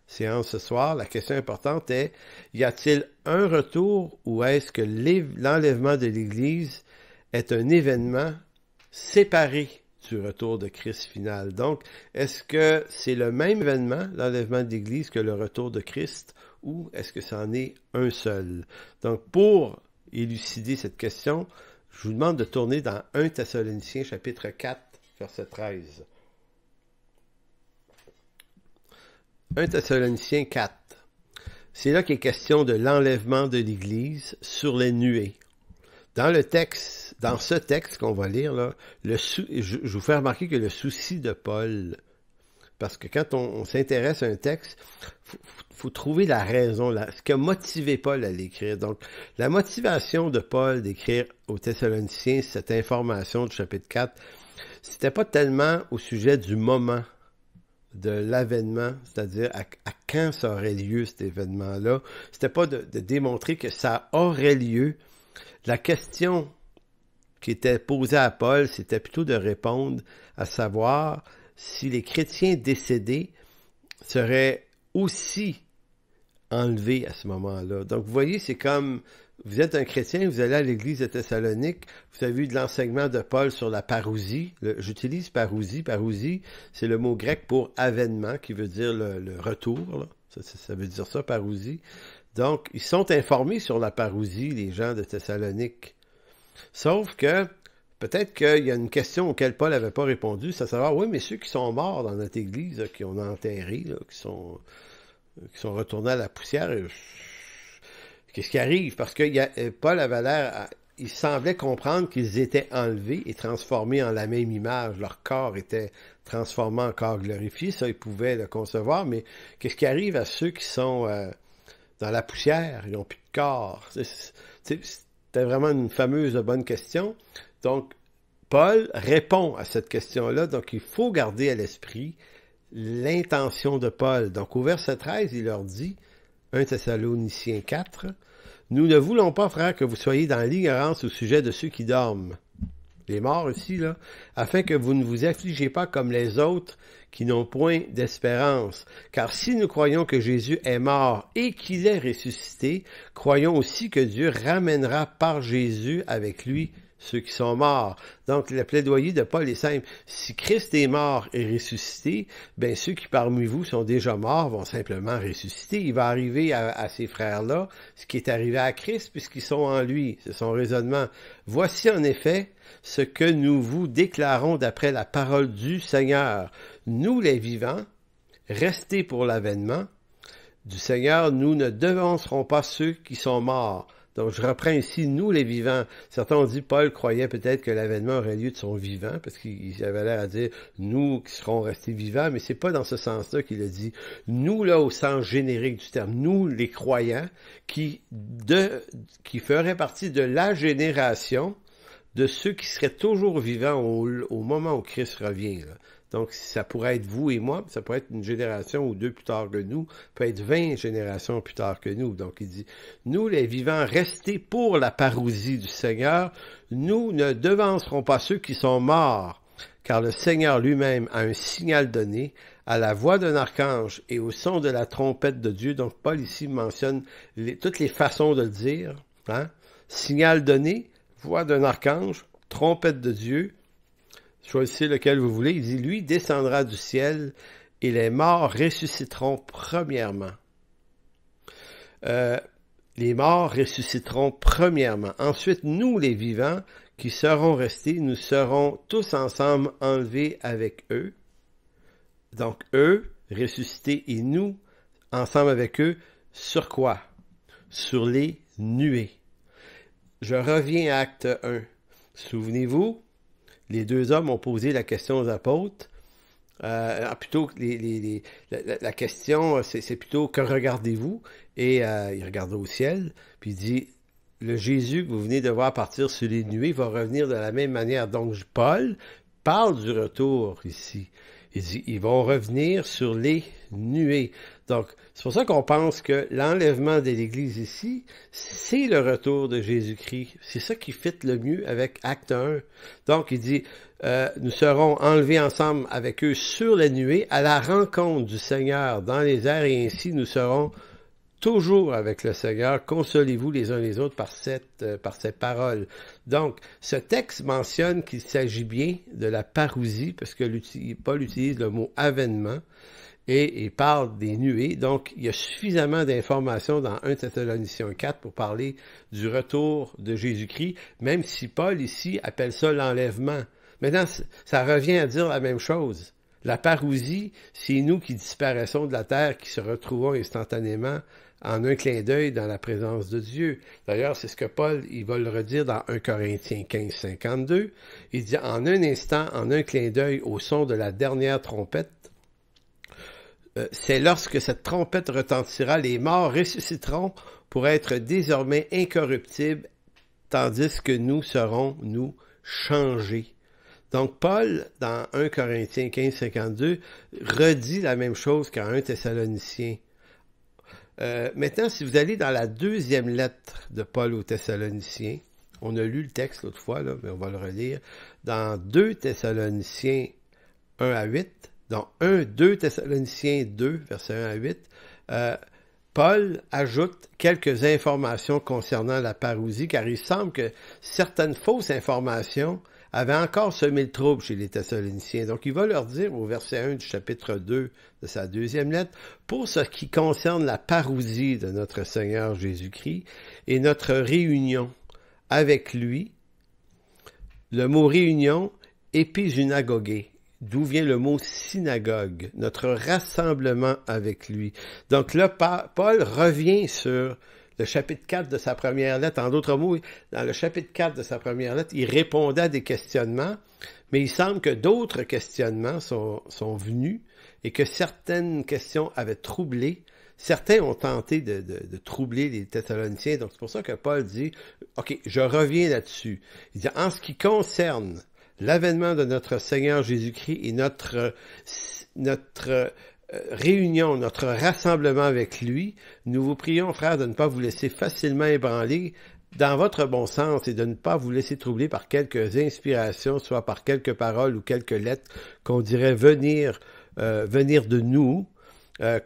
séance ce soir, la question importante est, y a-t-il un retour ou est-ce que l'enlèvement de l'Église est un événement séparé du retour de Christ final? Donc, est-ce que c'est le même événement, l'enlèvement de l'Église, que le retour de Christ, ou est-ce que c'en est un seul? Donc, pour élucider cette question, je vous demande de tourner dans 1 Thessaloniciens, chapitre 4, verset 13. 1 Thessaloniciens 4. C'est là qu'il est question de l'enlèvement de l'Église sur les nuées. Dans ce texte qu'on va lire, là, je vous fais remarquer que le souci de Paul, parce que quand on s'intéresse à un texte, faut trouver la raison, ce qui a motivé Paul à l'écrire. Donc, la motivation de Paul d'écrire aux Thessaloniciens cette information du chapitre 4, c'était pas tellement au sujet du moment de l'avènement, c'est-à-dire à quand ça aurait lieu cet événement-là. C'était pas de démontrer que ça aurait lieu. La question qui était posée à Paul, c'était plutôt de répondre à savoir si les chrétiens décédés seraient aussi enlevés à ce moment-là. Donc, vous voyez, c'est comme vous êtes un chrétien, vous allez à l'église de Thessalonique, vous avez eu de l'enseignement de Paul sur la parousie. J'utilise parousie. Parousie, c'est le mot grec pour avènement, qui veut dire le retour, là. Ça veut dire ça, parousie. Donc, ils sont informés sur la parousie, les gens de Thessalonique. Sauf que, peut-être qu'il y a une question auquel Paul n'avait pas répondu, c'est à savoir, oui, mais ceux qui sont morts dans notre église, là, qui on a enterré, là, qui sont retournés à la poussière, qu'est-ce qui arrive? Parce que Paul avait l'air, il semblait comprendre qu'ils étaient enlevés et transformés en la même image. Leur corps était transformé en corps glorifié, ça, ils pouvaient le concevoir, mais qu'est-ce qui arrive à ceux qui sont dans la poussière? Ils n'ont plus de corps. C'était vraiment une fameuse bonne question. Donc, Paul répond à cette question-là, donc il faut garder à l'esprit l'intention de Paul. Donc, au verset 13, il leur dit, 1 Thessaloniciens 4, « Nous ne voulons pas, frères, que vous soyez dans l'ignorance au sujet de ceux qui dorment. » Les morts aussi, là, afin que vous ne vous affligez pas comme les autres qui n'ont point d'espérance. Car si nous croyons que Jésus est mort et qu'il est ressuscité, croyons aussi que Dieu ramènera par Jésus avec lui ceux qui sont morts. Donc, le plaidoyer de Paul est simple. Si Christ est mort et ressuscité, ben ceux qui parmi vous sont déjà morts vont simplement ressusciter. Il va arriver à ces frères-là ce qui est arrivé à Christ puisqu'ils sont en lui. C'est son raisonnement. Voici en effet ce que nous vous déclarons d'après la parole du Seigneur. Nous les vivants, restés pour l'avènement du Seigneur, nous ne devancerons pas ceux qui sont morts. Donc, je reprends ici, nous les vivants. Certains ont dit, Paul croyait peut-être que l'avènement aurait lieu de son vivant, parce qu'il avait l'air à dire, nous qui serons restés vivants, mais c'est pas dans ce sens-là qu'il a dit. Nous, là, au sens générique du terme, nous, les croyants, qui feraient partie de la génération de ceux qui seraient toujours vivants au moment où Christ revient, là. Donc, ça pourrait être vous et moi, ça pourrait être une génération ou deux plus tard que nous, peut être 20 générations plus tard que nous. Donc, il dit, nous les vivants, restés pour la parousie du Seigneur, nous ne devancerons pas ceux qui sont morts, car le Seigneur lui-même a un signal donné, à la voix d'un archange et au son de la trompette de Dieu. Donc, Paul ici mentionne toutes les façons de le dire, hein? Signal donné, voix d'un archange, trompette de Dieu, choisissez lequel vous voulez. Il dit, lui descendra du ciel et les morts ressusciteront premièrement. Les morts ressusciteront premièrement. Ensuite, nous, les vivants, qui serons restés, nous serons tous ensemble enlevés avec eux. Donc, eux, ressuscités, et nous, ensemble avec eux, sur quoi? Sur les nuées. Je reviens à Acte 1. Souvenez-vous, les deux hommes ont posé la question aux apôtres. Plutôt la question, c'est plutôt que regardez-vous? Et il regarde au ciel, puis il dit, le Jésus que vous venez de voir partir sur les nuées va revenir de la même manière. Donc, Paul parle du retour ici. Il dit, ils vont revenir sur les nuées. Donc, c'est pour ça qu'on pense que l'enlèvement de l'Église ici, c'est le retour de Jésus-Christ. C'est ça qui fit le mieux avec Acte 1. Donc, il dit, nous serons enlevés ensemble avec eux sur les nuées à la rencontre du Seigneur dans les airs et ainsi nous serons toujours avec le Seigneur. Consolez-vous les uns les autres par cette parole. Donc, ce texte mentionne qu'il s'agit bien de la parousie, parce que Paul utilise le mot avènement, et il parle des nuées. Donc, il y a suffisamment d'informations dans 1 Thessaloniciens 4 pour parler du retour de Jésus-Christ, même si Paul ici appelle ça l'enlèvement. Maintenant, ça revient à dire la même chose. La parousie, c'est nous qui disparaissons de la terre, qui se retrouvons instantanément en un clin d'œil dans la présence de Dieu. D'ailleurs, c'est ce que Paul, il va le redire dans 1 Corinthiens 15, 52. Il dit, en un instant, en un clin d'œil, au son de la dernière trompette, c'est lorsque cette trompette retentira, les morts ressusciteront pour être désormais incorruptibles, tandis que nous serons, nous, changés. Donc, Paul, dans 1 Corinthiens 15, 52, redit la même chose qu'en 1 Thessaloniciens. Maintenant, si vous allez dans la deuxième lettre de Paul aux Thessaloniciens, on a lu le texte l'autre fois, là, mais on va le relire, dans 2 Thessaloniciens 1 à 8, dans 2 Thessaloniciens 2, versets 1 à 8, Paul ajoute quelques informations concernant la parousie, car il semble que certaines fausses informations avaient encore semé le trouble chez les Thessaloniciens. Donc, il va leur dire au verset 1 du chapitre 2 de sa deuxième lettre, pour ce qui concerne la parousie de notre Seigneur Jésus-Christ et notre réunion avec lui, le mot réunion, épisynagogué, d'où vient le mot synagogue, notre rassemblement avec lui. Donc là, Paul revient sur le chapitre 4 de sa première lettre. En d'autres mots, dans le chapitre 4 de sa première lettre, il répondait à des questionnements, mais il semble que d'autres questionnements sont venus et que certaines questions avaient troublé. Certains ont tenté de troubler les Thessaloniciens. Donc c'est pour ça que Paul dit, OK, je reviens là-dessus. Il dit, en ce qui concerne l'avènement de notre Seigneur Jésus-Christ et notre réunion, notre rassemblement avec lui, nous vous prions, frères, de ne pas vous laisser facilement ébranler dans votre bon sens et de ne pas vous laisser troubler par quelques inspirations, soit par quelques paroles ou quelques lettres qu'on dirait venir de nous,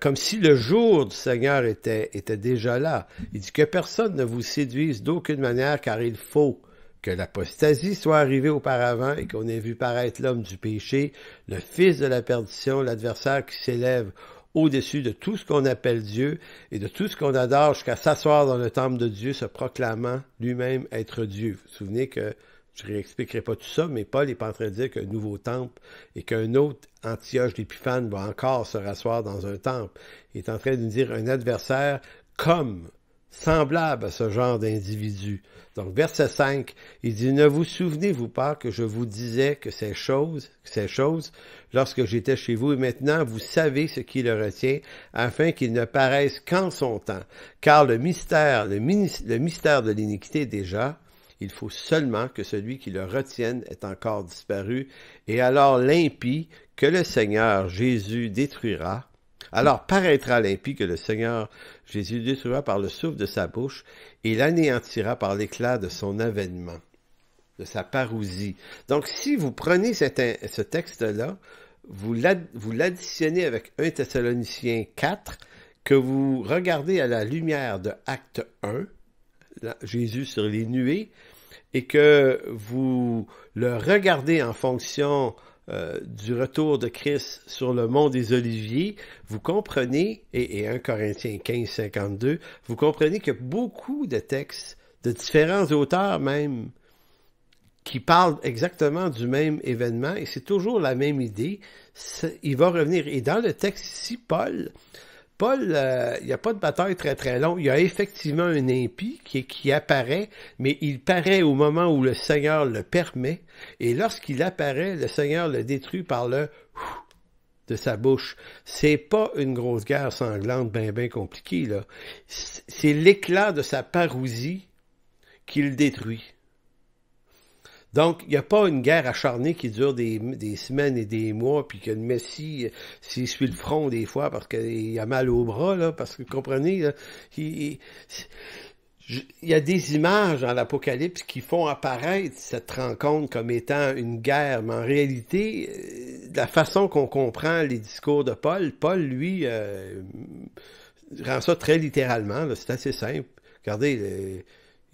comme si le jour du Seigneur était déjà là. Il dit que personne ne vous séduise d'aucune manière, car il faut que l'apostasie soit arrivée auparavant et qu'on ait vu paraître l'homme du péché, le fils de la perdition, l'adversaire qui s'élève au-dessus de tout ce qu'on appelle Dieu et de tout ce qu'on adore jusqu'à s'asseoir dans le temple de Dieu, se proclamant lui-même être Dieu. Vous vous souvenez que, je ne réexpliquerai pas tout ça, mais Paul n'est pas en train de dire qu'un nouveau temple et qu'un autre Antioche d'Épiphane va encore se rasseoir dans un temple. Il est en train de nous dire un adversaire comme semblable à ce genre d'individu. Donc, verset 5, il dit, « Ne vous souvenez-vous pas que je vous disais que ces choses, lorsque j'étais chez vous, et maintenant vous savez ce qui le retient, afin qu'il ne paraisse qu'en son temps. Car le mystère de l'iniquité déjà, il faut seulement que celui qui le retienne ait encore disparu, et alors l'impie que le Seigneur Jésus détruira, alors paraîtra l'impie que le Seigneur Jésus détruira par le souffle de sa bouche et l'anéantira par l'éclat de son avènement, de sa parousie. » Donc, si vous prenez ce texte-là, vous l'additionnez avec 1 Thessaloniciens 4, que vous regardez à la lumière de Acte 1, Jésus sur les nuées, et que vous le regardez en fonction du retour de Christ sur le mont des Oliviers, vous comprenez, et 1 Corinthiens 15, 52, vous comprenez que beaucoup de textes, de différents auteurs même, qui parlent exactement du même événement, et c'est toujours la même idée, il va revenir. Et dans le texte ici, Paul, il n'y a pas de bataille très très longue. Il y a effectivement un impie qui apparaît, mais il paraît au moment où le Seigneur le permet. Et lorsqu'il apparaît, le Seigneur le détruit par le de sa bouche. C'est pas une grosse guerre sanglante ben compliquée, là. C'est l'éclat de sa parousie qui le détruit. Donc, il n'y a pas une guerre acharnée qui dure des semaines et des mois, puis que le Messie s'essuie le front des fois parce qu'il a mal au bras, là, parce que, vous comprenez, là, il y a des images dans l'Apocalypse qui font apparaître cette rencontre comme étant une guerre, mais en réalité, la façon qu'on comprend les discours de Paul, lui, rend ça très littéralement, là, c'est assez simple. Regardez,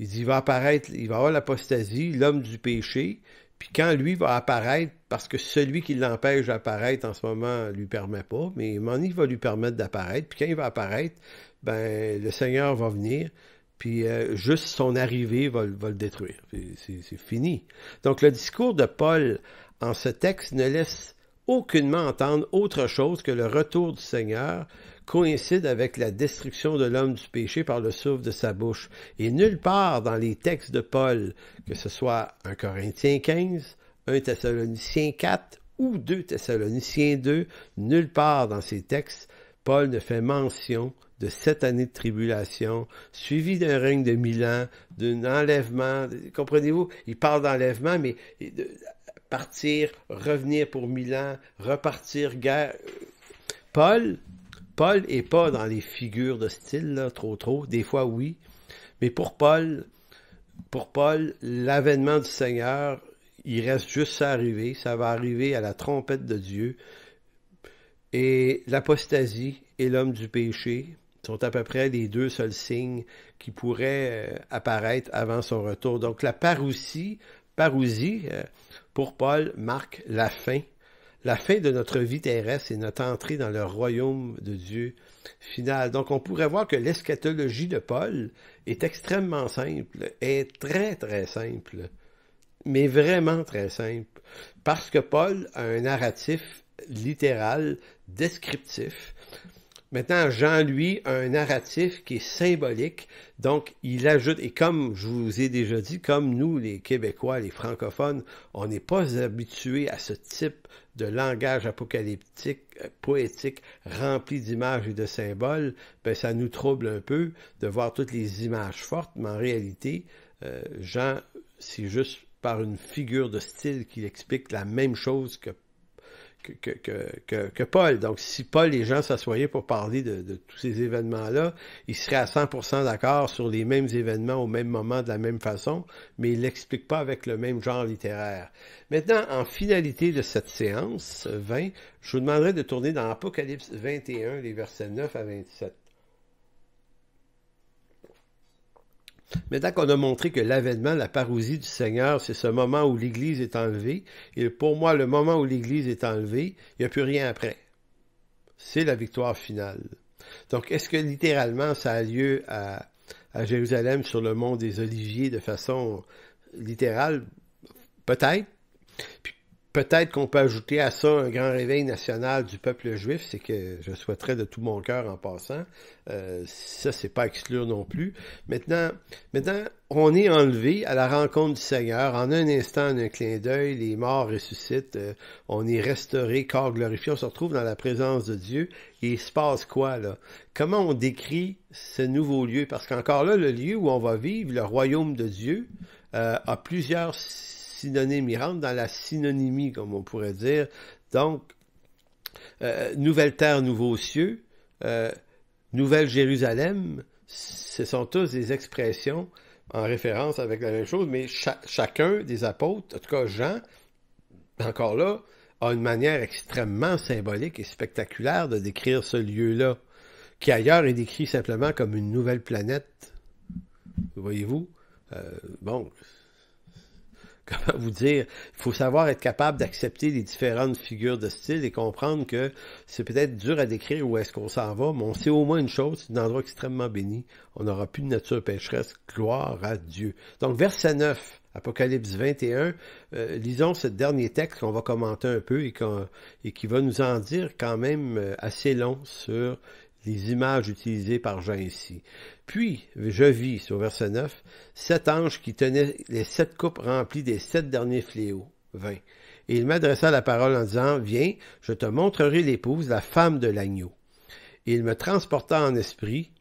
il dit, il va apparaître, il va avoir l'apostasie, l'homme du péché, puis quand lui va apparaître, parce que celui qui l'empêche d'apparaître en ce moment lui permet pas, mais il va lui permettre d'apparaître, puis quand il va apparaître, ben le Seigneur va venir, puis juste son arrivée va le détruire. C'est fini. Donc le discours de Paul en ce texte ne laisse aucunement entendre autre chose que le retour du Seigneur coïncide avec la destruction de l'homme du péché par le souffle de sa bouche. Et nulle part dans les textes de Paul, que ce soit 1 Corinthiens 15, 1 Thessaloniciens 4 ou 2 Thessaloniciens 2, nulle part dans ces textes, Paul ne fait mention de 7 années de tribulation, suivi d'un règne de 1000 ans, d'un enlèvement. Comprenez-vous? Il parle d'enlèvement, mais de partir, revenir pour 1000 ans, repartir, guerre. Paul est pas dans les figures de style, là, trop. Des fois, oui. Mais pour Paul, l'avènement du Seigneur, il reste juste à arriver. Ça va arriver à la trompette de Dieu. Et l'apostasie et l'homme du péché, sont à peu près les deux seuls signes qui pourraient apparaître avant son retour. Donc la parousie, pour Paul, marque la fin de notre vie terrestre et notre entrée dans le royaume de Dieu final. Donc on pourrait voir que l'eschatologie de Paul est extrêmement simple, est très très simple, mais vraiment très simple, parce que Paul a un narratif littéral, descriptif. Maintenant, Jean, lui, a un narratif qui est symbolique, donc il ajoute, et comme je vous ai déjà dit, comme nous, les Québécois, les francophones, on n'est pas habitués à ce type de langage apocalyptique, poétique, rempli d'images et de symboles, ben ça nous trouble un peu de voir toutes les images fortes, mais en réalité, Jean, c'est juste par une figure de style qu'il explique la même chose que Paul. Donc, si Paul et Jean s'assoyaient pour parler de tous ces événements-là, ils seraient à 100% d'accord sur les mêmes événements au même moment de la même façon, mais ils ne l'expliquent pas avec le même genre littéraire. Maintenant, en finalité de cette séance 20, je vous demanderai de tourner dans Apocalypse 21, les versets 9 à 27. Maintenant qu'on a montré que l'avènement, la parousie du Seigneur, c'est ce moment où l'Église est enlevée, et pour moi, le moment où l'Église est enlevée, il n'y a plus rien après. C'est la victoire finale. Donc, est-ce que littéralement ça a lieu à Jérusalem sur le mont des Oliviers de façon littérale? Peut-être. Puis, peut-être qu'on peut ajouter à ça un grand réveil national du peuple juif, c'est que je souhaiterais de tout mon cœur en passant. Ça, c'est pas à exclure non plus. Maintenant, on est enlevé à la rencontre du Seigneur. En un instant, en un clin d'œil, les morts ressuscitent. On est restauré, corps glorifié. On se retrouve dans la présence de Dieu. Et il se passe quoi, là? Comment on décrit ce nouveau lieu? Parce qu'encore là, le lieu où on va vivre, le royaume de Dieu, a plusieurs synonymes. Il rentre dans la synonymie, comme on pourrait dire. Donc, nouvelle terre, nouveaux cieux, Nouvelle Jérusalem, ce sont tous des expressions en référence avec la même chose, mais chacun des apôtres, en tout cas Jean, encore là, a une manière extrêmement symbolique et spectaculaire de décrire ce lieu-là, qui ailleurs est décrit simplement comme une nouvelle planète. Voyez-vous? Bon, comment vous dire, il faut savoir être capable d'accepter les différentes figures de style et comprendre que c'est peut-être dur à décrire où est-ce qu'on s'en va, mais on sait au moins une chose, c'est un endroit extrêmement béni. On n'aura plus de nature pécheresse, gloire à Dieu. Donc, verset 9, Apocalypse 21, lisons ce dernier texte qu'on va commenter un peu et qui va nous en dire quand même assez long sur les images utilisées par Jean ici. Puis, je vis, au verset 9, 7 anges qui tenaient les 7 coupes remplies des 7 derniers fléaux, 20. Et il m'adressa la parole en disant, viens, je te montrerai l'épouse, la femme de l'agneau. Et il me transporta en esprit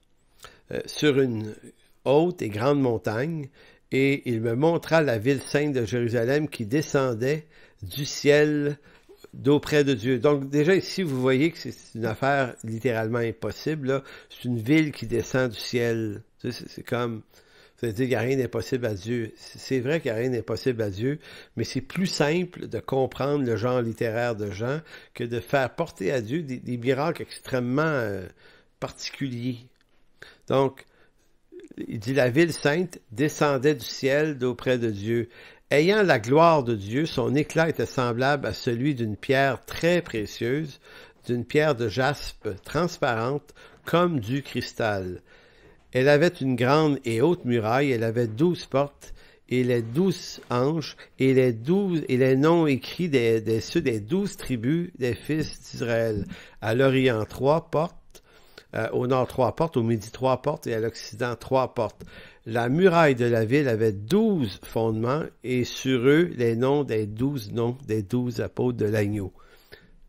sur une haute et grande montagne, et il me montra la ville sainte de Jérusalem qui descendait du ciel d'auprès de Dieu. Donc déjà ici, vous voyez que c'est une affaire littéralement impossible, là. C'est une ville qui descend du ciel. C'est comme, ça veut dire qu'il n'y a rien d'impossible à Dieu. C'est vrai qu'il n'y a rien d'impossible à Dieu, mais c'est plus simple de comprendre le genre littéraire de Jean que de faire porter à Dieu des miracles extrêmement particuliers. Donc, il dit la ville sainte descendait du ciel d'auprès de Dieu. Ayant la gloire de Dieu, son éclat était semblable à celui d'une pierre très précieuse, d'une pierre de jaspe transparente comme du cristal. Elle avait une grande et haute muraille, elle avait 12 portes, et les 12 anges, et les noms écrits ceux des 12 tribus des fils d'Israël. À l'Orient, 3 portes, au nord 3 portes, au midi 3 portes, et à l'Occident 3 portes. La muraille de la ville avait 12 fondements, et sur eux, les noms des 12 apôtres de l'agneau.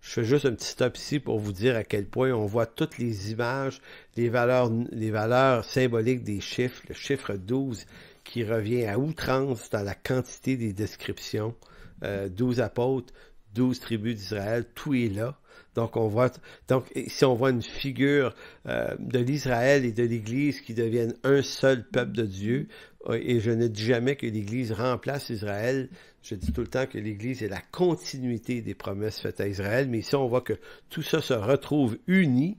Je fais juste un petit stop ici pour vous dire à quel point on voit toutes les images, les valeurs symboliques des chiffres, le chiffre 12 qui revient à outrance dans la quantité des descriptions. 12 apôtres, 12 tribus d'Israël, tout est là. Donc ici on voit une figure de l'Israël et de l'Église qui deviennent un seul peuple de Dieu. Et je ne dis jamais que l'Église remplace Israël. Je dis tout le temps que l'Église est la continuité des promesses faites à Israël. Mais ici on voit que tout ça se retrouve uni.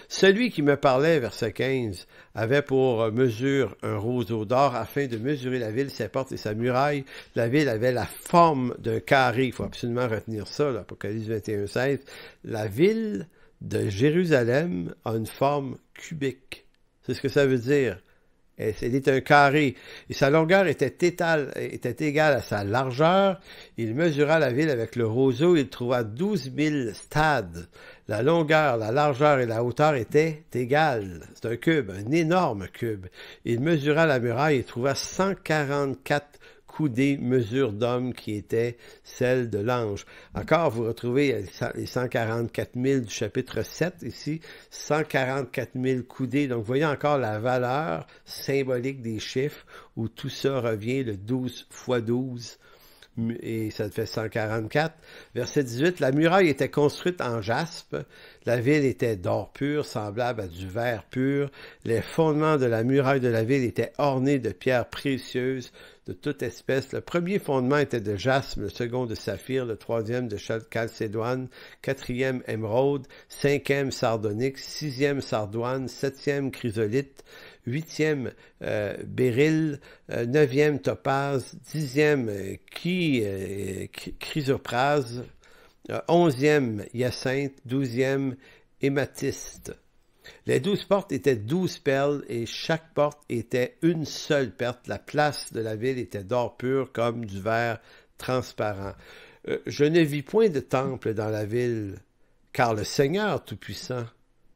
Celui qui me parlait, verset 15, avait pour mesure un roseau d'or afin de mesurer la ville, ses portes et sa muraille. La ville avait la forme d'un carré. Il faut absolument retenir ça, l'Apocalypse 21, 16. La ville de Jérusalem a une forme cubique. C'est ce que ça veut dire. Elle est un carré, et sa longueur était égale à sa largeur. Il mesura la ville avec le roseau, il trouva 12 000 stades. La longueur, la largeur et la hauteur étaient égales. C'est un cube, un énorme cube. Il mesura la muraille et trouva 144 coudées, mesure d'homme qui était celle de l'ange. Encore, vous retrouvez les 144 000 du chapitre 7 ici, 144 000 coudées. Donc, vous voyez encore la valeur symbolique des chiffres où tout ça revient, le 12 fois 12. Et ça fait 144. Verset 18, la muraille était construite en jaspe, la ville était d'or pur, semblable à du verre pur, les fondements de la muraille de la ville étaient ornés de pierres précieuses de toute espèce. Le premier fondement était de jaspe, le second de saphir, le troisième de chalcédoine, quatrième émeraude, cinquième sardonyx, sixième sardoine, septième chrysolite, huitième béryl, neuvième topaze, dixième chrysoprase, onzième hyacinthe, douzième hématiste. Les 12 portes étaient 12 perles et chaque porte était une seule perle. La place de la ville était d'or pur comme du verre transparent. Je ne vis point de temple dans la ville, car le Seigneur Tout-Puissant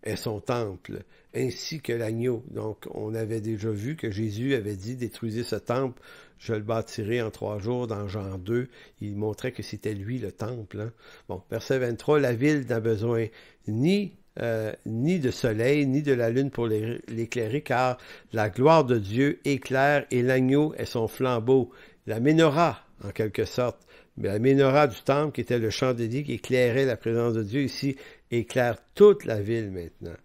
est son temple, ainsi que l'agneau. Donc, on avait déjà vu que Jésus avait dit, détruisez ce temple, je le bâtirai en 3 jours dans Jean 2. Il montrait que c'était lui le temple. Hein? Bon, verset 23, la ville n'a besoin ni de soleil, ni de la lune pour l'éclairer, car la gloire de Dieu éclaire et l'agneau est son flambeau. La menorah, en quelque sorte, mais la menorah du temple, qui était le chandelier qui éclairait la présence de Dieu, ici, éclaire toute la ville maintenant.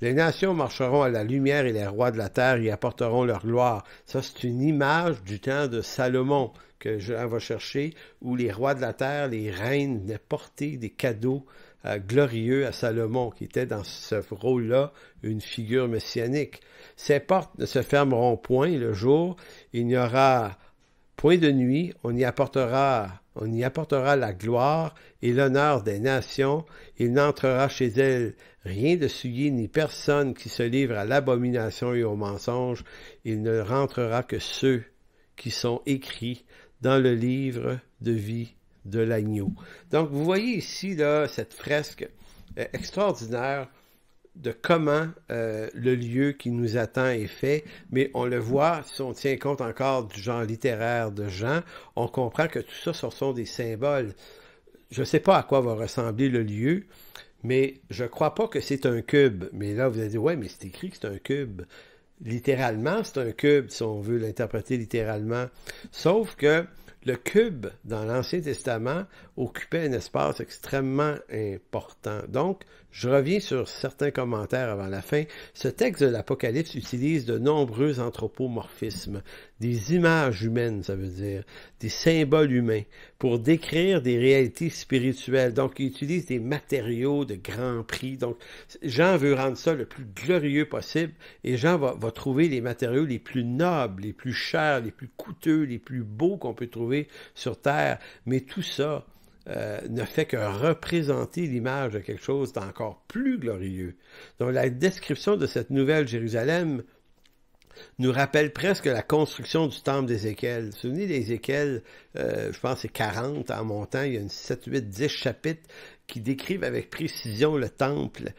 Les nations marcheront à la lumière et les rois de la terre y apporteront leur gloire. Ça, c'est une image du temps de Salomon que Jean va chercher, où les rois de la terre, les reines, venaient porter des cadeaux glorieux à Salomon, qui était dans ce rôle-là une figure messianique. Ces portes ne se fermeront point le jour, il n'y aura point de nuit, on y apportera la gloire et l'honneur des nations, il n'entrera chez elles rien de souillé, ni personne qui se livre à l'abomination et au mensonge, il ne rentrera que ceux qui sont écrits dans le livre de vie de l'agneau. Donc, vous voyez ici là, cette fresque extraordinaire de comment le lieu qui nous attend est fait, mais on le voit, si on tient compte encore du genre littéraire de Jean, on comprend que tout ça, ce sont des symboles. Je ne sais pas à quoi va ressembler le lieu, mais je ne crois pas que c'est un cube. Mais là, vous allez dire, ouais, mais c'est écrit que c'est un cube. Littéralement, c'est un cube, si on veut l'interpréter littéralement. Sauf que le cube, dans l'Ancien Testament, occupait un espace extrêmement important. Donc, je reviens sur certains commentaires avant la fin. Ce texte de l'Apocalypse utilise de nombreux anthropomorphismes, des images humaines, ça veut dire, des symboles humains, pour décrire des réalités spirituelles. Donc, il utilise des matériaux de grand prix. Donc, Jean veut rendre ça le plus glorieux possible, et Jean va trouver les matériaux les plus nobles, les plus chers, les plus coûteux, les plus beaux qu'on peut trouver sur Terre. Mais tout ça ne fait que représenter l'image de quelque chose d'encore plus glorieux. Donc la description de cette nouvelle Jérusalem nous rappelle presque la construction du temple d'Ézéchiel. Vous vous souvenez d'Ézéchiel, je pense que c'est 40 en montant, il y a une 7, 8, 10 chapitres qui décrivent avec précision le temple,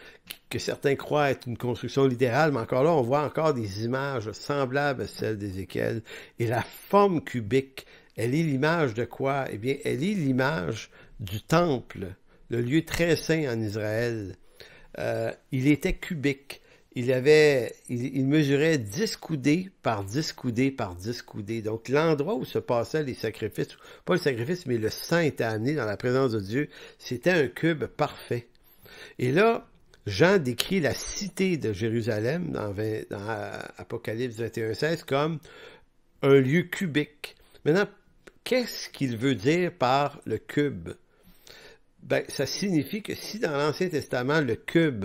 que certains croient être une construction littérale, mais encore là, on voit encore des images semblables à celles d'Ézéchiel. Et la forme cubique, elle est l'image de quoi? Eh bien, elle est l'image du temple, le lieu très saint en Israël. Il était cubique. Il mesurait 10 coudées par 10 coudées par 10 coudées. Donc, l'endroit où se passaient les sacrifices, pas le sacrifice, mais le sang était amené dans la présence de Dieu, c'était un cube parfait. Et là, Jean décrit la cité de Jérusalem dans Apocalypse 21:16 comme un lieu cubique. Maintenant, qu'est-ce qu'il veut dire par le cube? Ben, ça signifie que si dans l'Ancien Testament, le cube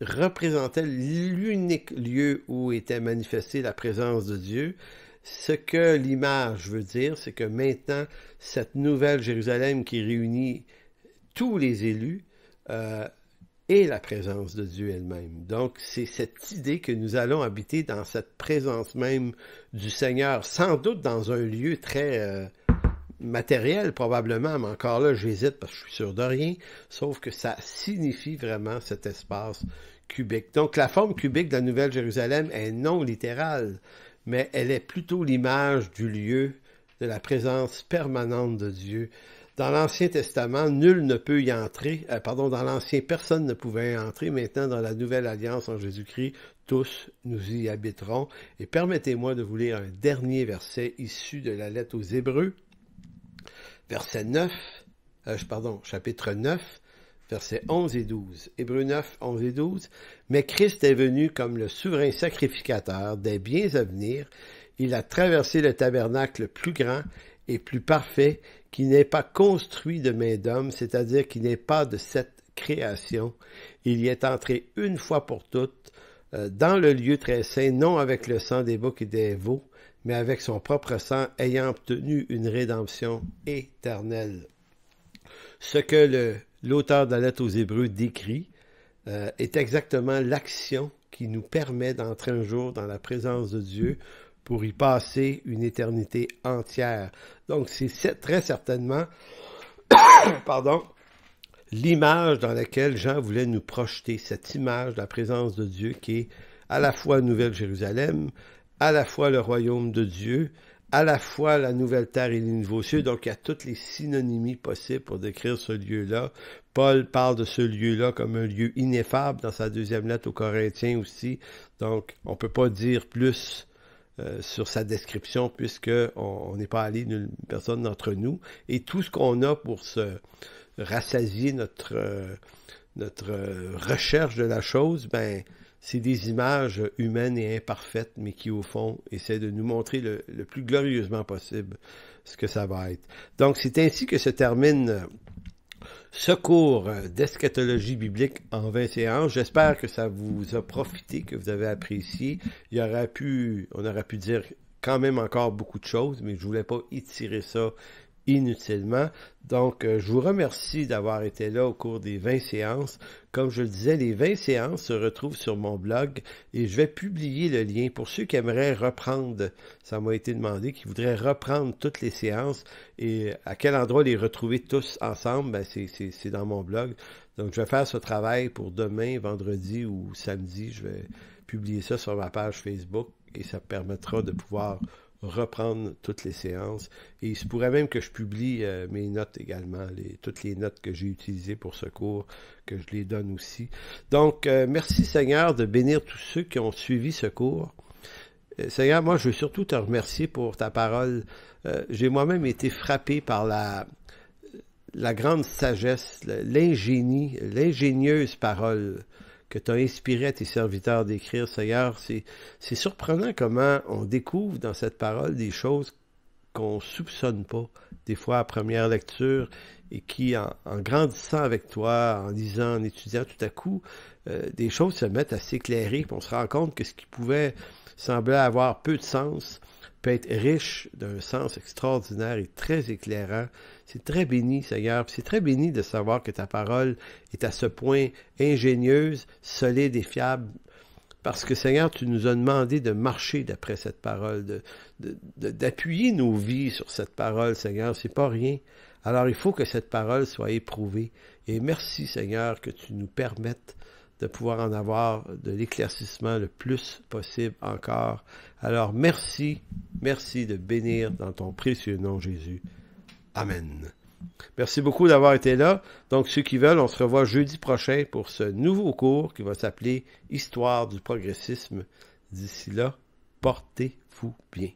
représentait l'unique lieu où était manifestée la présence de Dieu. Ce que l'image veut dire, c'est que maintenant, cette nouvelle Jérusalem qui réunit tous les élus est la présence de Dieu elle-même. Donc, c'est cette idée que nous allons habiter dans cette présence même du Seigneur, sans doute dans un lieu très matériel probablement, mais encore là, j'hésite parce que je suis sûr de rien, sauf que ça signifie vraiment cet espace cubique. Donc, la forme cubique de la Nouvelle Jérusalem est non littérale, mais elle est plutôt l'image du lieu de la présence permanente de Dieu. Dans l'Ancien Testament, nul ne peut y entrer. Dans l'Ancien, personne ne pouvait y entrer. Maintenant, dans la Nouvelle Alliance en Jésus-Christ, tous nous y habiterons. Et permettez-moi de vous lire un dernier verset issu de la lettre aux Hébreux, chapitre 9, versets 11 et 12. Hébreux 9, 11 et 12. « Mais Christ est venu comme le souverain sacrificateur des biens à venir. Il a traversé le tabernacle plus grand et plus parfait, qui n'est pas construit de main d'homme, c'est-à-dire qui n'est pas de cette création. Il y est entré une fois pour toutes dans le lieu très saint, non avec le sang des boucs et des veaux, mais avec son propre sang, ayant obtenu une rédemption éternelle. » Ce que l'auteur de la lettre aux Hébreux décrit est exactement l'action qui nous permet d'entrer un jour dans la présence de Dieu pour y passer une éternité entière. Donc, c'est très certainement l'image dans laquelle Jean voulait nous projeter, cette image de la présence de Dieu qui est à la fois Nouvelle-Jérusalem, à la fois le royaume de Dieu, à la fois la nouvelle terre et les nouveaux cieux. Donc, il y a toutes les synonymies possibles pour décrire ce lieu-là. Paul parle de ce lieu-là comme un lieu ineffable dans sa deuxième lettre aux Corinthiens aussi. Donc, on ne peut pas dire plus sur sa description puisqu'on n'est pas allé nulle personne d'entre nous. Et tout ce qu'on a pour se rassasier notre recherche de la chose, c'est des images humaines et imparfaites, mais qui, au fond, essaient de nous montrer le plus glorieusement possible ce que ça va être. Donc, c'est ainsi que se termine ce cours d'eschatologie biblique en 20 séances. J'espère que ça vous a profité, que vous avez apprécié. On aurait pu dire quand même encore beaucoup de choses, mais je voulais pas étirer ça inutilement. Donc, je vous remercie d'avoir été là au cours des 20 séances. Comme je le disais, les 20 séances se retrouvent sur mon blog et je vais publier le lien pour ceux qui aimeraient reprendre, ça m'a été demandé, qui voudraient reprendre toutes les séances et à quel endroit les retrouver tous ensemble, c'est dans mon blog. Donc, je vais faire ce travail pour demain, vendredi ou samedi. Je vais publier ça sur ma page Facebook et ça permettra de pouvoir reprendre toutes les séances. Et il se pourrait même que je publie mes notes également, toutes les notes que j'ai utilisées pour ce cours, que je les donne aussi. Donc, merci Seigneur de bénir tous ceux qui ont suivi ce cours. Seigneur, moi je veux surtout te remercier pour ta parole. J'ai moi-même été frappé par la grande sagesse, l'ingénieuse parole que tu as inspiré à tes serviteurs d'écrire, Seigneur. C'est surprenant comment on découvre dans cette parole des choses qu'on soupçonne pas, des fois à première lecture, et qui, en grandissant avec toi, en lisant, en étudiant, tout à coup, des choses se mettent à s'éclairer, puis on se rend compte que ce qui pouvait sembler avoir peu de sens peut être riche d'un sens extraordinaire et très éclairant. C'est très béni, Seigneur. C'est très béni de savoir que ta parole est à ce point ingénieuse, solide et fiable. Parce que, Seigneur, tu nous as demandé de marcher d'après cette parole, d'appuyer nos vies sur cette parole, Seigneur. C'est pas rien. Alors, il faut que cette parole soit éprouvée. Et merci, Seigneur, que tu nous permettes de pouvoir en avoir de l'éclaircissement le plus possible encore. Alors, merci de bénir dans ton précieux nom, Jésus. Amen. Merci beaucoup d'avoir été là. Donc, ceux qui veulent, on se revoit jeudi prochain pour ce nouveau cours qui va s'appeler « Histoire du progressisme ». D'ici là, portez-vous bien.